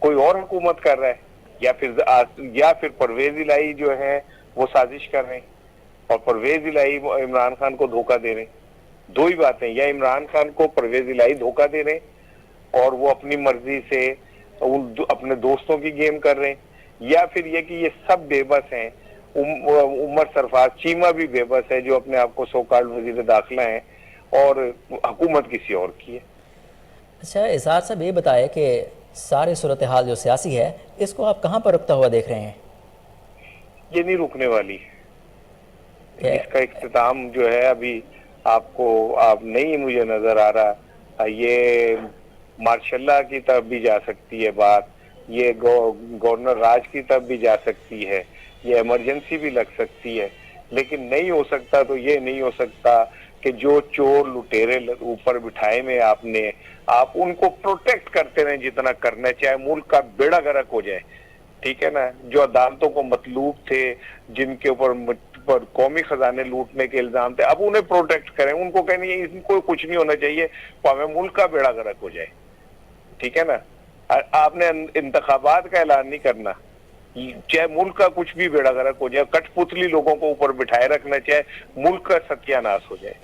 कोई और हुकूमत कर रहा है, या फिर परवेज इलाही जो है वो साजिश कर रहे हैं और परवेज इलाही इमरान खान को धोखा दे रहे हैं। दो ही बातें, या इमरान खान को परवेज इलाही धोखा दे रहे हैं और वो अपनी मर्जी से अपने दोस्तों की गेम कर रहे हैं, या फिर ये कि ये सब बेबस हैं। उमर सरफराज चीमा भी बेबस है जो अपने आप को सो कॉल्ड वजीर दाखिला है और हुकूमत किसी और की है। अच्छा, इजहार साहब ये बताए कि सारी सूरत हाल जो सियासी है इसको आप कहाँ पर रुकता हुआ देख रहे हैं? ये नहीं रुकने वाली, इसका इख्तिताम जो है अभी आप नहीं मुझे नजर आ रहा, ये मार्शल्ला की तरफ भी जा सकती है बात, ये गवर्नर राज की तरफ भी जा सकती है, ये इमरजेंसी भी लग सकती है, लेकिन नहीं हो सकता तो ये नहीं हो सकता कि जो चोर लुटेरे ऊपर बिठाए में आप उनको प्रोटेक्ट करते रहें जितना करना, चाहे मुल्क का बेड़ा गर्क हो जाए, ठीक है ना। जो अदालतों को मतलूब थे, जिनके ऊपर कौमी खजाने लूटने के इल्जाम थे, अब उन्हें प्रोटेक्ट करें, उनको कहनी है इनको कुछ नहीं होना चाहिए, हमें मुल्क का बेड़ा गर्क हो जाए, ठीक है ना। आपने इंतखाबात का ऐलान नहीं करना, चाहे मुल्क का कुछ भी बेड़ा गर्क हो जाए, कठपुतली लोगों को ऊपर बिठाए रखना, चाहे मुल्क का सत्यानाश हो जाए।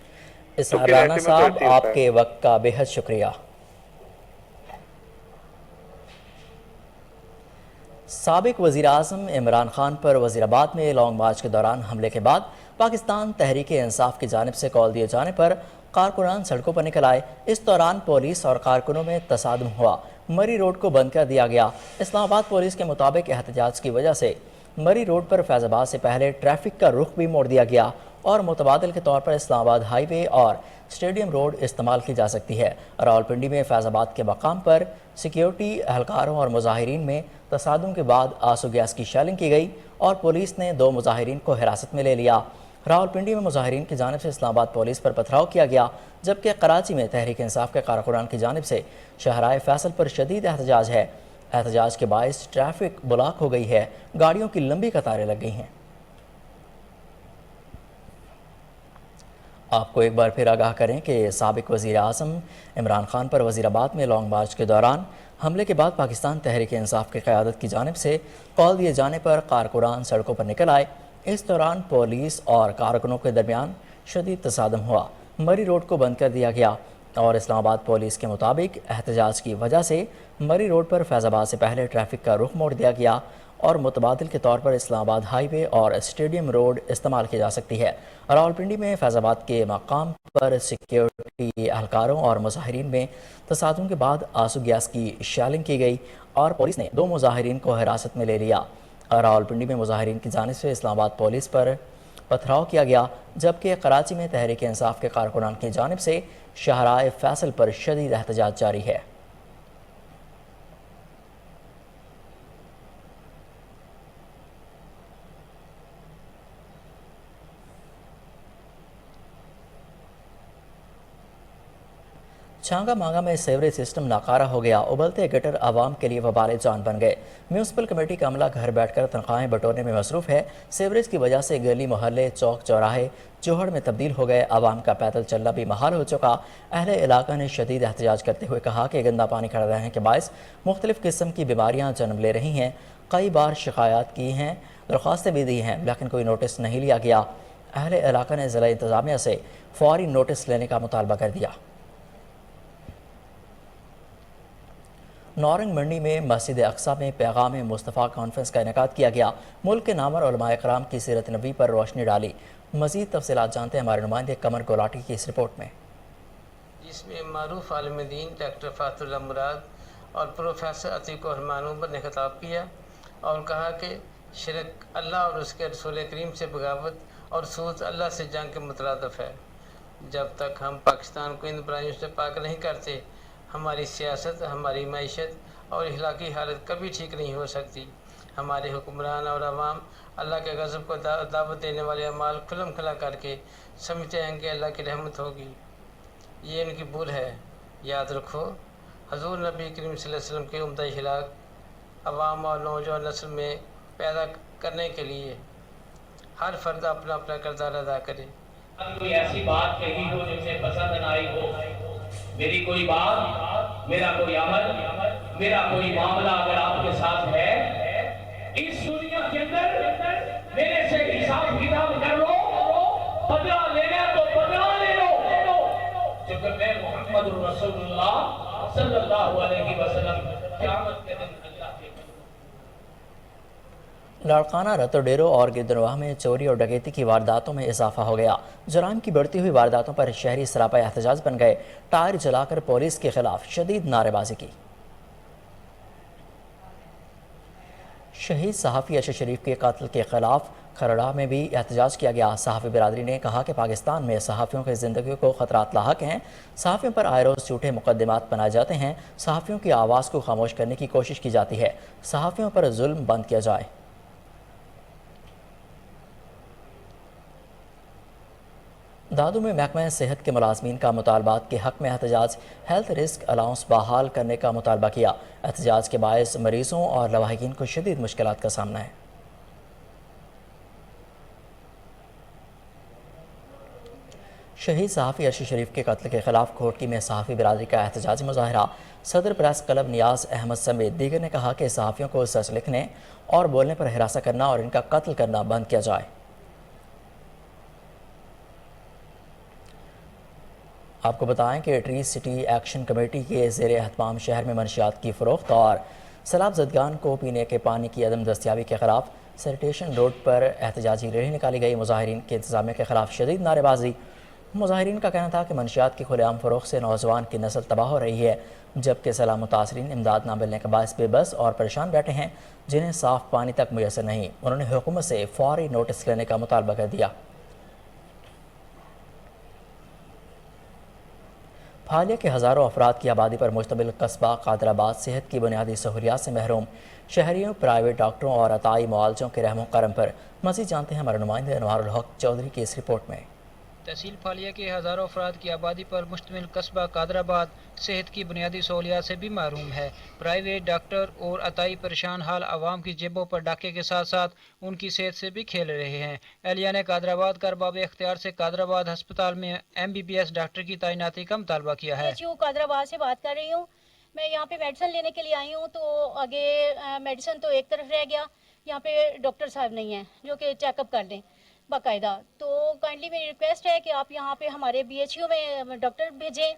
इजहार राना साहब, आपके वक्त का बेहद शुक्रिया। साबिक वज़ीर आज़म इमरान खान पर वज़ीराबाद में लॉन्ग मार्च के दौरान हमले के बाद पाकिस्तान तहरीक इंसाफ की जानिब से कॉल दिए जाने पर कारकुनान सड़कों पर निकल आए। इस दौरान पुलिस और कारकुनों में तसादुम हुआ, मरी रोड को बंद कर दिया गया। इस्लामाबाद पुलिस के मुताबिक एहतजाज की वजह से मरी रोड पर फैज़ाबाद से पहले ट्रैफिक का रुख भी मोड़ दिया गया और मुतबादिल के तौर पर इस्लामाबाद हाईवे और स्टेडियम रोड इस्तेमाल की जा सकती है। रावलपिंडी में फैज़ाबाद के मकाम पर सिक्योरिटी एहलकारों और मुजाहिरीन में तसादुम के बाद आंसू गैस की शेलिंग की गई और पुलिस ने 2 मुजाहिरीन को हिरासत में ले लिया। रावलपिंडी में मुजाहिरीन की जानिब से इस्लामाबाद पुलिस पर पथराव किया गया, जबकि कराची में तहरीक इंसाफ के कारकुनान की जानिब से शहराए फैसल पर शदीद एहतजाज है। एहतजाज के बायस ट्रैफिक ब्लॉक हो गई है, गाड़ियों की लंबी कतारें लग गई हैं। आपको एक बार फिर आगाह करें कि साबिक वज़ीर आज़म इमरान खान पर वज़ीराबाद में लॉन्ग मार्च के दौरान हमले के बाद पाकिस्तान तहरीक इंसाफ की क़यादत की जानिब से कॉल दिए जाने पर कारकुनान सड़कों पर निकल आए। इस दौरान पुलिस और कारकुनों के दरमियान शदीद तसादम हुआ, मरी रोड को बंद कर दिया गया और इस्लामाबाद पुलिस के मुताबिक एहतजाज की वजह से मरी रोड पर फैज़ाबाद से पहले ट्रैफिक का रुख मोड़ दिया गया और मुतबादिल के तौर पर इस्लामाबाद हाईवे और स्टेडियम रोड इस्तेमाल की जा सकती है। रावलपिंडी में फैज़ाबाद के मकाम पर सिक्योरिटी एहलकारों और मुजाहिरीन में तसादुम के बाद आंसू गैस की शेलिंग की गई और पुलिस ने 2 मुजाहिरीन को हिरासत में ले लिया। रावलपिंडी में मुजाहिरीन की जानिब से इस्लामाबाद पुलिस पर पथराव किया गया, जबकि कराची में तहरीक इंसाफ के कारकुनान की जानिब से शहराए फैसल पर शदीद एहतजाज जारी है। छांगा मांगा में सेवरेज सिस्टम नाकारा हो गया, उबलते गटर आवाम के लिए वबाल जान बन गए। म्यूनसिपल कमेटी का अमला घर बैठकर तनख्वाहें बटोरने में मसरूफ़ है। सेवरेज की वजह से गली मोहल्ले चौक चौराहे जोहड़ में तब्दील हो गए, आवाम का पैदल चलना भी महाल हो चुका। अहले इलाका ने शदीद एहतजाज करते हुए कहा कि गंदा पानी खड़ा रहने के बायस मुख्तलिफ किस्म की बीमारियाँ जन्म ले रही हैं। कई बार शिकायत की हैं, दरख्वास्तें भी दी हैं, लेकिन कोई नोटिस नहीं लिया गया। अहले इलाका ने ज़िला इंतज़ामिया से फौरी नोटिस लेने का मुतालबा कर दिया। नौरंग मंडी में मस्जिद अक्सा में पैगाम मुस्तफ़ा कॉन्फ्रेंस का इनेकाद किया गया। मुल्क के नामवर उलमाए कराम की सीरत नबी पर रोशनी डाली। मज़ीद तफसीलात जानते हैं हमारे नुमाइंदे कमर कोलाटी की इस रिपोर्ट में, जिसमें मारूफ आलिम दीन डॉक्टर फातुल्लाह मुराद और प्रोफेसर अतीक रहमानों ने खिताब किया और कहा कि शिरक अल्लाह और उसके रसूल करीम से बगावत और सूद अल्लाह से जंग के मुतरादफ है। जब तक हम पाकिस्तान को इन बुराइयों से पाक नहीं करते, हमारी सियासत, हमारी मईशत और इखलाकी हालत कभी ठीक नहीं हो सकती। हमारे हुक्मरान और अवाम अल्लाह के गज़ब को दावत देने वाले अमाल खुलम खला करके समझते हैं कि अल्लाह की रहमत होगी। ये इनकी भूल है। याद रखो, हजूर नबी करीम सल्लल्लाहु अलैहि वसल्लम के उम्दा अखलाक अवाम और नौजवान नस्ल में पैदा करने के लिए हर फर्द अपना अपना किरदार अदा करे। कोई ऐसी बात कही हो जिसे पसंद न आई हो, मेरी कोई बात, मेरा कोई अमल, मेरा कोई मामला अगर आपके साथ है, इस दुनिया के अंदर मेरे से हिसाब किताब कर लो, बदला लेना तो बदला ले लो, क्योंकि मैं मोहम्मद रसूलुल्लाह सल्लल्लाहु अलैहि वसल्लम क़यामत के दिन लाड़काना रतोडेरो और गिरदनवाह में चोरी और डकैती की वारदातों में इजाफा हो गया। जुराइम की बढ़ती हुई वारदातों पर शहरी सरापा एहतजाज बन गए। टायर जलाकर पुलिस के खिलाफ शदीद नारेबाजी की। शहीद सहाफ़ी अरशद शरीफ के कत्ल के खिलाफ खरड़ा में भी एहतजाज किया गया। सहाफ़ी बिरादरी ने कहा कि पाकिस्तान में सहाफ़ियों की ज़िंदगी को ख़तरात लाहक हैं। सहाफ़ियों पर आए रोज़ झूठे मुकदमात बनाए जाते हैं। सहाफ़ियों की आवाज़ को खामोश करने की कोशिश की जाती है। सहाफ़ियों पर जुल्म बंद किया जाए। दादू में महकमा सेहत के मुलाजमीन का मुतालबात के हक़ में एहतजाज। हेल्थ रिस्क अलाउंस बहाल करने का मुतालबा किया। एहतजाज के बायस मरीजों और लवाहिकीन को शदीद मुश्किलात का सामना है। शहीद सहाफ़ी अरशद शरीफ के कत्ल के खिलाफ कोटकी में सहाफ़ी बिरादरी का एहतजाजी मुजाहरा। सदर प्रेस क्लब नियाज अहमद समेत दीगर ने कहा कि सहाफ़ियों को सच लिखने और बोलने पर हिरासत करना और इनका कत्ल करना बंद किया जाए। आपको बताएं कि ट्री सिटी एक्शन कमेटी के ज़ेर एहतमाम शहर में मनशियात की फ़रोख्त और सैलाब ज़दगान को पीने के पानी की अदम दस्तियाबी के खिलाफ सैनिटेशन रोड पर एहतजाजी रैली निकाली गई। मुजाहिरीन के इंतज़ामिया के खिलाफ शदीद नारेबाजी। मुजाहिरीन का कहना था कि मनशियात की खुलेआम फ़रोख्त से नौजवान की नस्ल तबाह हो रही है, जबकि सैलाब मुतासरीन इमदाद न मिलने के बायस बेबस और परेशान बैठे हैं, जिन्हें साफ़ पानी तक मुयसर नहीं। उन्होंने हुकूमत से फ़ौरी नोटिस लेने का मुतालबा कर दिया। हालिया के हज़ारों अफराद की आबादी पर मुश्तमिल कस्बा कादराबाद सेहत की बुनियादी सहूलियात से महरूम। शहरियों, प्राइवेट डॉक्टरों और अताई मुआलजों के रहमो करम पर मज़ीद जानते हैं हमारे नुमाइंदे अनवारुल हक चौधरी की इस रिपोर्ट में। तहसील फालिया के हज़ारों अफराद की आबादी पर मुश्तमिल कस्बा कादराबाद सेहत की बुनियादी सहूलियात से भी महरूम है। प्राइवेट डॉक्टर और अताई परेशान हाल आवाम की जेबों पर डाके के साथ साथ उनकी सेहत से भी खेल रहे हैं। एहलिया ने कादराबाद का अरबाब इख्तियार से कादराबाद अस्पताल में MBBS डॉक्टर की तैनाती का मुतालबा किया है। कादराबाद से बात कर रही हूँ। मैं यहाँ पे मेडिसिन लेने के लिए आई हूँ, तो आगे मेडिसिन तो एक तरफ रह गया, यहाँ पे डॉक्टर साहब नहीं है जो कि चेकअप कर दें बाकायदा। तो काइंडली मेरी रिक्वेस्ट है कि आप यहाँ पे हमारे BHU में डॉक्टर भेजें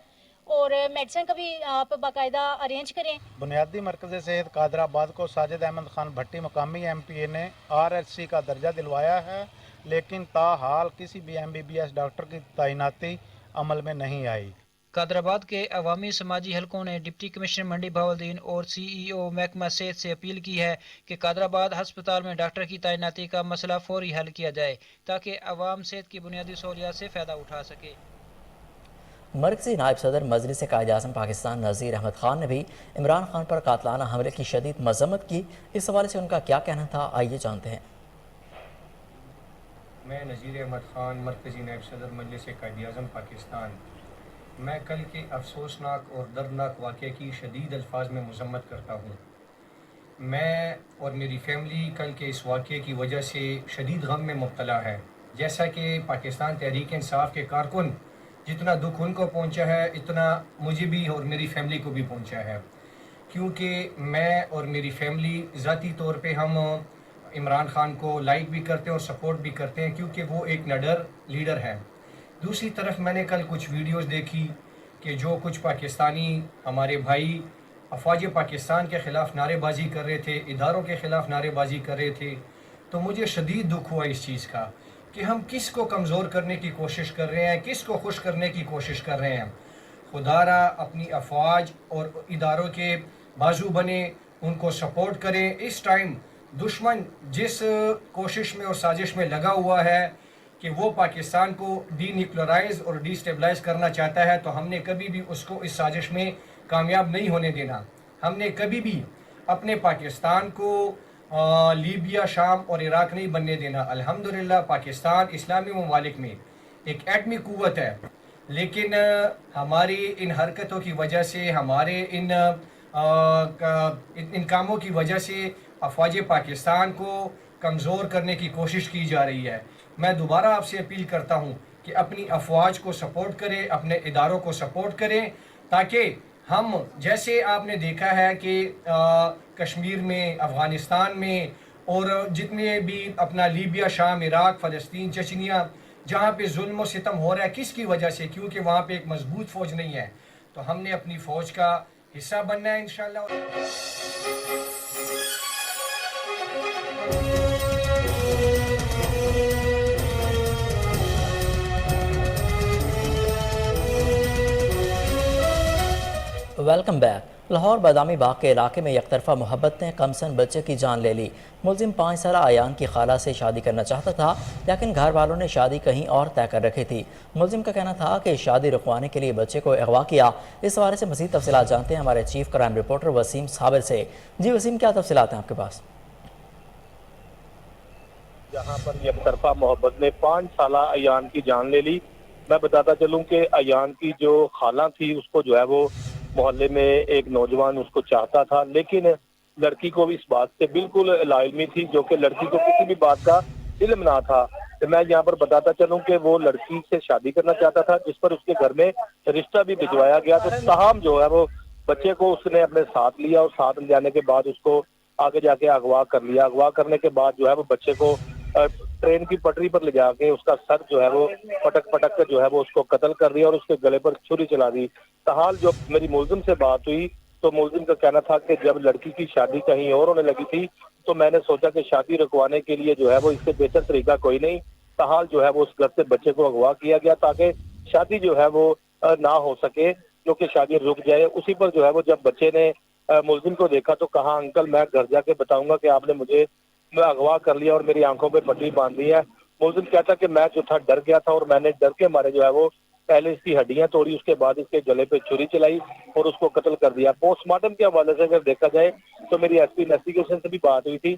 और मेडिसिन का भी आप बाकायदा अरेंज करें। बुनियादी मरकज़ सेहत कादराबाद को साजिद अहमद खान भट्टी मुकामी MPA ने RHC का दर्जा दिलवाया है, लेकिन ताहाल किसी भी MBBS डॉक्टर की तैनाती अमल में नहीं आई। कादराबाद के अवामी समाजी हलकों ने डिप्टी कमिश्नर मंडी बहाउद्दीन और CEO महकमा सेहत से अपील की है कि कादराबाद अस्पताल में डॉक्टर की तैनाती का मसला फौरी हल किया जाए ताकि अवाम सेहत की बुनियादी सहूलियात से फ़ायदा उठा सके। मरकज़ी नायब सदर मजलिस कायद-ए-आज़म पाकिस्तान नज़ीर अहमद खान ने भी इमरान खान पर कातलाना हमले की शदीद मज़म्मत की। इस हवाले से उनका क्या कहना था, आइए जानते हैं। मैं नज़ीर अहमद खान, मरकज़ी नायब सदर मजलिस कायद-ए-आज़म पाकिस्तान, मैं कल के अफसोसनाक और दर्दनाक वाक़े की शदीद अल्फाज में मज़म्मत करता हूँ। मैं और मेरी फैमिली कल के इस वाक़े की वजह से शदीद गम में मुब्तला है। जैसा कि पाकिस्तान तहरीक इंसाफ के कारकुन जितना दुख उनको पहुँचा है, इतना मुझे भी और मेरी फैमिली को भी पहुँचा है, क्योंकि मैं और मेरी फैमिली ज़ाती तौर पे हम इमरान खान को लाइक भी करते हैं और सपोर्ट भी करते हैं, क्योंकि वो एक निडर लीडर है। दूसरी तरफ मैंने कल कुछ वीडियोस देखी कि जो कुछ पाकिस्तानी हमारे भाई अफवाज पाकिस्तान के ख़िलाफ़ नारेबाजी कर रहे थे, इदारों के ख़िलाफ़ नारेबाजी कर रहे थे, तो मुझे शदीद दुख हुआ इस चीज़ का कि हम किस को कमज़ोर करने की कोशिश कर रहे हैं, किस को खुश करने की कोशिश कर रहे हैं। खुदारा अपनी अफवाज और इदारों के बाजू बने, उनको सपोर्ट करें। इस टाइम दुश्मन जिस कोशिश में और साजिश में लगा हुआ है कि वो पाकिस्तान को डीन्यूक्लियराइज और डिस्टेबलाइज करना चाहता है, तो हमने कभी भी उसको इस साजिश में कामयाब नहीं होने देना। हमने कभी भी अपने पाकिस्तान को लीबिया, शाम और इराक नहीं बनने देना। अल्हम्दुलिल्लाह पाकिस्तान इस्लामी ममालिक में एक एटमी क़ुव्वत है, लेकिन हमारी इन हरकतों की वजह से, हमारे इन कामों की वजह से अफवाज पाकिस्तान को कमज़ोर करने की कोशिश की जा रही है। मैं दोबारा आपसे अपील करता हूँ कि अपनी अफवाज को सपोर्ट करें, अपने इदारों को सपोर्ट करें, ताकि हम, जैसे आपने देखा है कि कश्मीर में, अफ़गानिस्तान में और जितने भी अपना लीबिया, शाम, इराक, फ़लस्तीन, चचनिया, जहाँ पे जुल्म और सितम हो रहा है, किसकी वजह से? क्योंकि वहाँ पे एक मजबूत फ़ौज नहीं है। तो हमने अपनी फ़ौज का हिस्सा बनना है इंशाअल्लाह। Welcome back. लाहौर बादामी बाग के इलाके में एकतरफा मोहब्बत ने कमसन बच्चे की जान ले ली। मुलजिम 5 साल अयान की खाला से शादी करना चाहता था, लेकिन घर वालों ने शादी कहीं और तय कर रखी थी। मुलजिम का कहना था कि शादी रुकवाने के लिए बच्चे को अगवा किया। इस हवाले से मज़ीद तफसीलात जानते हैं हमारे chief crime reporter Waseem Sabir से। जी वसीम, क्या तफसीलात हैं आपके पास? जहाँ पर एकतरफा मोहब्बत ने 5 साल अयान की जान ले ली। मैं बताता चलूँ कि अयान की जो खाला थी, उसको जो है वो मोहल्ले में एक नौजवान उसको चाहता था, लेकिन लड़की को भी इस बात से बिल्कुल लाइलमी थी, जो कि लड़की को किसी भी बात का इल्म ना था। तो मैं यहाँ पर बताता चलूँ कि वो लड़की से शादी करना चाहता था, जिस पर उसके घर में रिश्ता भी भिजवाया गया। तो ताहम जो है वो बच्चे को उसने अपने साथ लिया और साथ ले जाने के बाद उसको आगे जाके अगवा कर लिया। अगवा करने के बाद जो है वो बच्चे को ट्रेन की पटरी पर ले जाके उसका सर जो है वो पटक कर जो है वो उसको कत्ल कर दिया और उसके गले पर छुरी चला दी। ताहाल जो मेरी मुलजिम से बात हुई तो मुलजिम का कहना था कि जब लड़की की शादी कहीं और होने लगी थी तो मैंने सोचा कि शादी रुकवाने के लिए जो है वो इससे बेहतर तरीका कोई नहीं। ताहाल जो है वो उस घर से बच्चे को अगवा किया गया ताकि शादी जो है वो ना हो सके, जो कि शादी रुक जाए। उसी पर जो है वो जब बच्चे ने मुलजिम को देखा तो कहा, अंकल मैं घर जाके बताऊंगा कि आपने मुझे अगवा कर लिया और मेरी आंखों पे पट्टी बांध दी है। मुलजिम कहता कि मैं जो था डर गया था और मैंने डर के मारे जो है वो पहले इसकी हड्डियां तोड़ी, उसके बाद इसके गले पे छुरी चलाई और उसको कत्ल कर दिया। पोस्टमार्टम के हवाले से अगर देखा जाए तो मेरी एसपी इन्वेस्टिगेशन से भी बात हुई थी,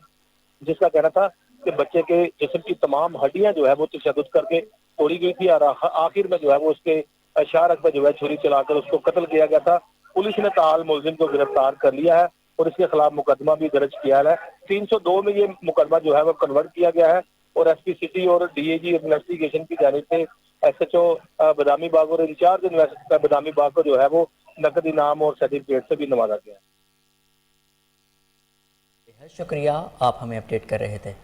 जिसका कहना था कि बच्चे के जिस्म की तमाम हड्डियां जो है वो तशद्दुद करके तोड़ी गई थी और आखिर में जो है वो उसके शाहरग में जो है छुरी चलाकर उसको कत्ल किया गया था। पुलिस ने ताहाल मुलजिम को गिरफ्तार कर लिया है और इसके खिलाफ मुकदमा भी दर्ज किया है। 302 में ये मुकदमा जो है वो कन्वर्ट किया गया है और एसपी सिटी और डीएजी इन्वेस्टिगेशन की जानिब से एसएचओ बादामी बाग और इंचार्ज बादामी बाग को जो है वो नकद इनाम और सर्टिफिकेट से भी नवाजा गया है। शुक्रिया, आप हमें अपडेट कर रहे थे।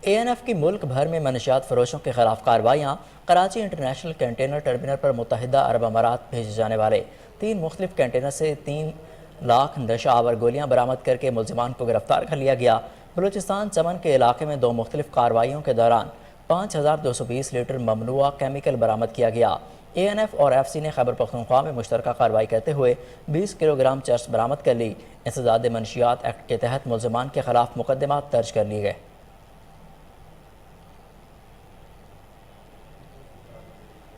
ANF की मुल्क भर में मनशियात फरोशों के खिलाफ कार्रवाइयाँ। कराची इंटरनेशनल कंटेनर टर्मिनल पर मुत्तहिदा अरब अमारात भेजे जाने वाले 3 मुख्तलिफ कंटेनर से 3 लाख नशा आवर गोलियाँ बरामद करके मुलजिमान को गिरफ्तार कर लिया गया। बलूचिस्तान चमन के इलाके में 2 मुख्तलिफ कार्रवाइयों के दौरान 5220 लीटर ममनुआ केमिकल बरामद किया गया। ANF और FC ने खैबर पख्तूनख्वा में मुश्तरका कार्रवाई करते हुए 20 किलोग्राम चर्स बरामद कर ली। इंसदाद मनशियात एक्ट के तहत मुलजिमान के खिलाफ मुकदमात दर्ज कर लिए गए।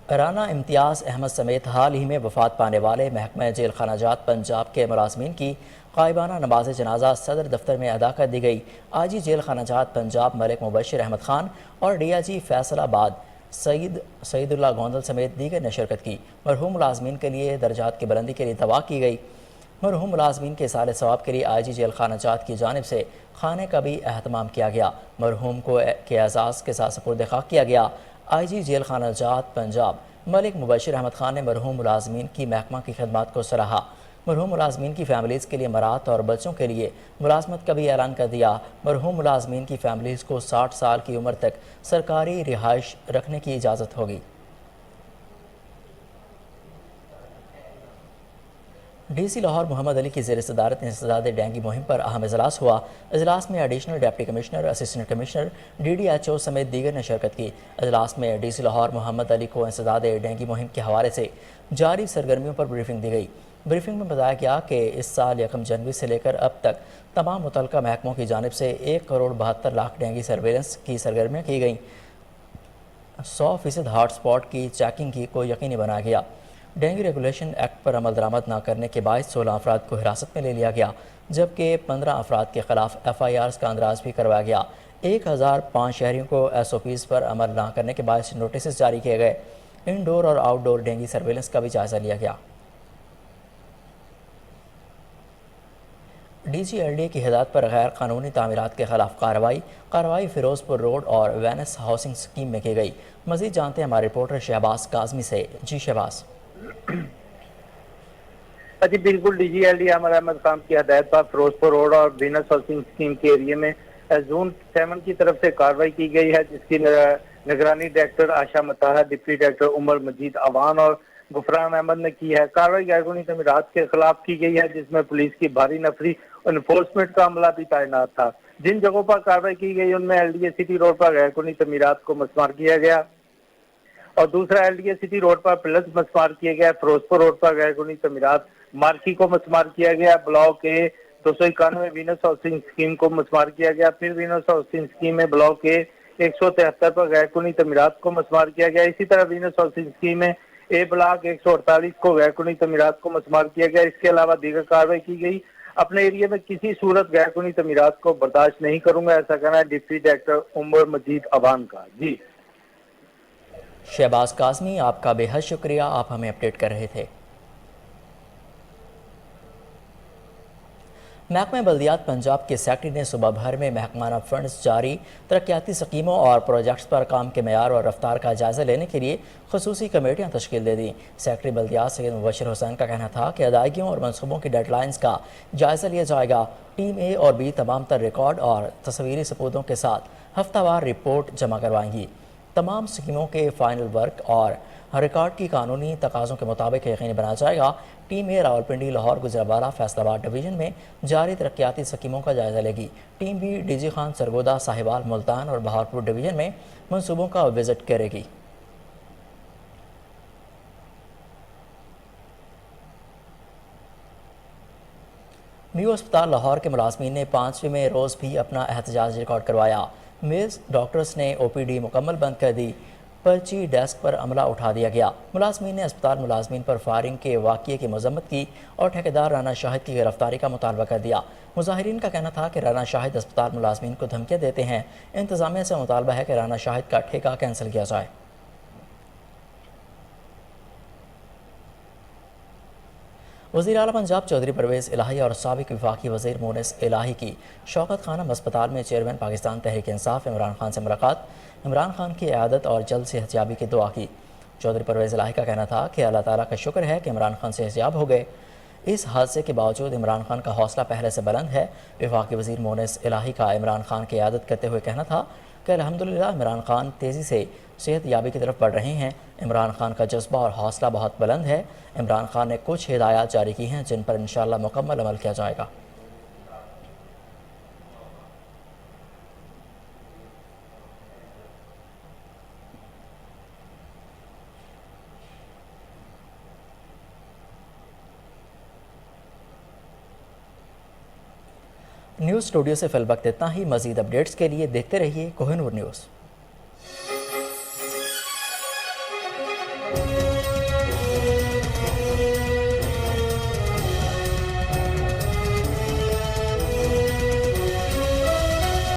राना इम्तियाज़ अहमद समेत हाल ही में वफ़ात पाने वाले महकमा जेल खानाजात पंजाब के मुलाज़मीन की ग़ाइबाना नमाज जनाजा सदर दफ्तर में अदा कर दी गई। आजी जेल खानाजात पंजाब मलिक मुबशिर अहमद खान और DIG फैसलाबाद सईदुल्लाह गोंदल समेत दीगर ने शिरकत की। मरहूम मुलाज़मीन के लिए दर्जात की बुलंदी के लिए दवा की गई। मरहूम मुलाज़मीन के साले सवाब के लिए IG जेल खानाजात की जानिब से खाने का भी अहतमाम किया गया। मरहूम को के एजाज़ के साथ सपुर्द खाक किया गया। IG जेल खानाजात पंजाब मलिक मुबशिर अहमद खान ने मरहूम मुलाज़मीन की महकमा की खदमात को सराहा। मरहूम मुलाज़मीन की फैमिलीज़ के लिए मरात और बच्चों के लिए मुलाजमत का भी ऐलान कर दिया। मरहूम मुलाज़मीन की फैमिलीज़ को 60 साल की उम्र तक सरकारी रिहाइश रखने की इजाज़त होगी। DC लाहौर मोहम्मद अली की ज़ेर सदारत इंसदाद डेंगू मुहिम पर अहम इजलास हुआ। इजलास में additional deputy commissioner, assistant commissioner, DDHO समेत दीगर ने शिरकत की। इजलास में DC लाहौर मोहम्मद अली को इंसदाद डेंगू मुहिम के हवाले से जारी सरगर्मियों पर ब्रीफिंग दी गई। ब्रीफिंग में बताया गया कि इस साल 1 जनवरी से लेकर अब तक तमाम मुतल्लिका महकमों की जानिब से 1 करोड़ 72 लाख डेंगू सर्वेलेंस की सरगर्मियाँ की गई। 100% ہاٹ سپاٹ کی چیکنگ کی کو یقینی بنایا گیا۔ ڈینگی ریگولیشن ایکٹ پر عمل درآمد نہ کرنے کے باعث 16 افراد کو حراست میں لے لیا گیا، جبکہ 15 افراد کے خلاف FIRs کا اندراج بھی کروایا گیا۔ 1005 شہریوں کو SOPs پر عمل نہ کرنے کے باعث نوٹسز جاری کیے گئے۔ انڈور اور آؤٹ ڈور ڈینگی سرویلنس کا بھی جائزہ لیا گیا۔ DGLD کی ہدایت پر غیر قانونی تعمیرات کے خلاف کارروائی فیروز پور روڈ اور وینس ہاؤسنگ اسکیم میں کی گئی۔ مزید جانتے ہیں ہمارے رپورٹر شہباز کاظمی سے۔ جی شہباز۔ جی بالکل، DGLD عامر احمد خان کی ہدایت پر فیروز پور روڈ اور وینس ہاؤسنگ اسکیم کے ایریے میں زون 7 کی طرف سے کارروائی کی گئی ہے، جس کی نگرانی ڈائریکٹر آشا مطالعہ، ڈپٹی ڈائریکٹر عمر مجید اوان اور غفران احمد نے کی ہے۔ کارروائی غیر قانونی تعمیرات کے خلاف کی گئی ہے، جس میں پولیس کی بھاری نفری اور انفورسمنٹ کا عملہ بھی تعینات تھا۔ جن جگہوں پر کارروائی کی گئی ان میں LDA سٹی روڈ پر غیر قانونی تعمیرات کو مسمار کیا گیا اور دوسرا LDA سٹی روڈ پر پلس مسمار کیا گیا۔ فیروز پور روڈ پر غیر قانونی تعمیرات مارکی کو مسمار کیا گیا۔ Block A 291 Venus housing scheme کو مسمار کیا گیا۔ پھر وینس ہاؤسنگ اسکیم میں بلاک A 173 پر غیر قانونی تعمیرات کو مسمار کیا گیا۔ اسی طرح وینس ہاؤسنگ اسکیم میں A بلاک 148 کو غیر قانونی تعمیرات کو مسمار کیا گیا۔ اس کے علاوہ دیگر کارروائی کی گئی۔ اپنے ایریے میں کسی صورت غیر قانونی تعمیرات کو برداشت نہیں کروں گا، ایسا کہنا ہے ڈپٹی ڈائریکٹر عمر مجید اوان کا۔ جی شہباز کاظمی، آپ کا بے حد شکریہ، آپ ہمیں اپڈیٹ کر رہے تھے۔ محکمہ بلدیات پنجاب کے سیکرٹری نے صوبہ بھر میں محکمانہ فنڈز جاری ترقیاتی اسکیموں اور پروجیکٹس پر کام کے معیار اور رفتار کا جائزہ لینے کے لیے خصوصی کمیٹیاں تشکیل دے دیں۔ سیکرٹری بلدیات سید مبشر حسین کا کہنا تھا کہ ادائیگیوں اور منصوبوں کی ڈیڈ لائنز کا جائزہ لیا جائے گا۔ ٹیم A اور B تمام تر ریکارڈ اور تصویری ثبوتوں کے ساتھ ہفتہ وار رپورٹ جمع کروائیں گی۔ تمام اسکیموں کے فائنل ورک اور ریکارڈ کی قانونی تقاضوں کے مطابق یقینی بنایا جائے گا۔ ٹیم A راولپنڈی، لاہور، گجرانوالہ، فیصل آباد ڈویژن میں جاری ترقیاتی اسکیموں کا جائزہ لے گی۔ Team B DG Khan, Sargodha, Sahiwal, Multan اور بہاولپور ڈویژن میں منصوبوں کا وزٹ کرے گی۔ میو اسپتال لاہور کے ملازمین نے 5ویں روز بھی اپنا احتجاج ریکارڈ کروایا۔ میز ڈاکٹرز نے OPD مکمل بند کر دی، پرچی ڈیسک پر عملہ اٹھا دیا گیا۔ ملازمین نے اسپتال ملازمین پر فائرنگ کے واقعے کی مذمت کی اور ٹھیکیدار رانا شاہد کی گرفتاری کا مطالبہ کر دیا۔ مظاہرین کا کہنا تھا کہ رانا شاہد اسپتال ملازمین کو دھمکیاں دیتے ہیں۔ انتظامیہ سے مطالبہ ہے کہ رانا شاہد کا ٹھیکہ کینسل کیا جائے۔ وزیر اعلیٰ پنجاب چودھری پرویز الہی اور سابق وفاقی وزیر مونس الہی کی شوکت خانم اسپتال میں چیئرمین پاکستان تحریک انصاف عمران خان سے ملاقات۔ عمران خان کی عیادت اور جلد صحت یابی کی دعا کی۔ چودھری پرویز الہی کا کہنا تھا کہ اللہ تعالیٰ کا شکر ہے کہ عمران خان صحت یاب ہو گئے۔ اس حادثے کے باوجود عمران خان کا حوصلہ پہلے سے بلند ہے۔ وفاقی وزیر مونس الہی کا عمران خان کی عیادت کرتے ہوئے کہنا تھا کہ الحمدللہ عمران خان تیزی سے صحت یابی کی طرف بڑھ رہے ہیں۔ عمران خان کا جذبہ اور حوصلہ بہت بلند ہے۔ عمران خان نے کچھ ہدایات جاری کی ہیں جن پر انشاءاللہ مکمل عمل کیا جائے گا۔ نیوز اسٹوڈیو سے فی الوقت اتنا ہی۔ مزید اپڈیٹس کے لیے دیکھتے رہیے کوہ نور نیوز۔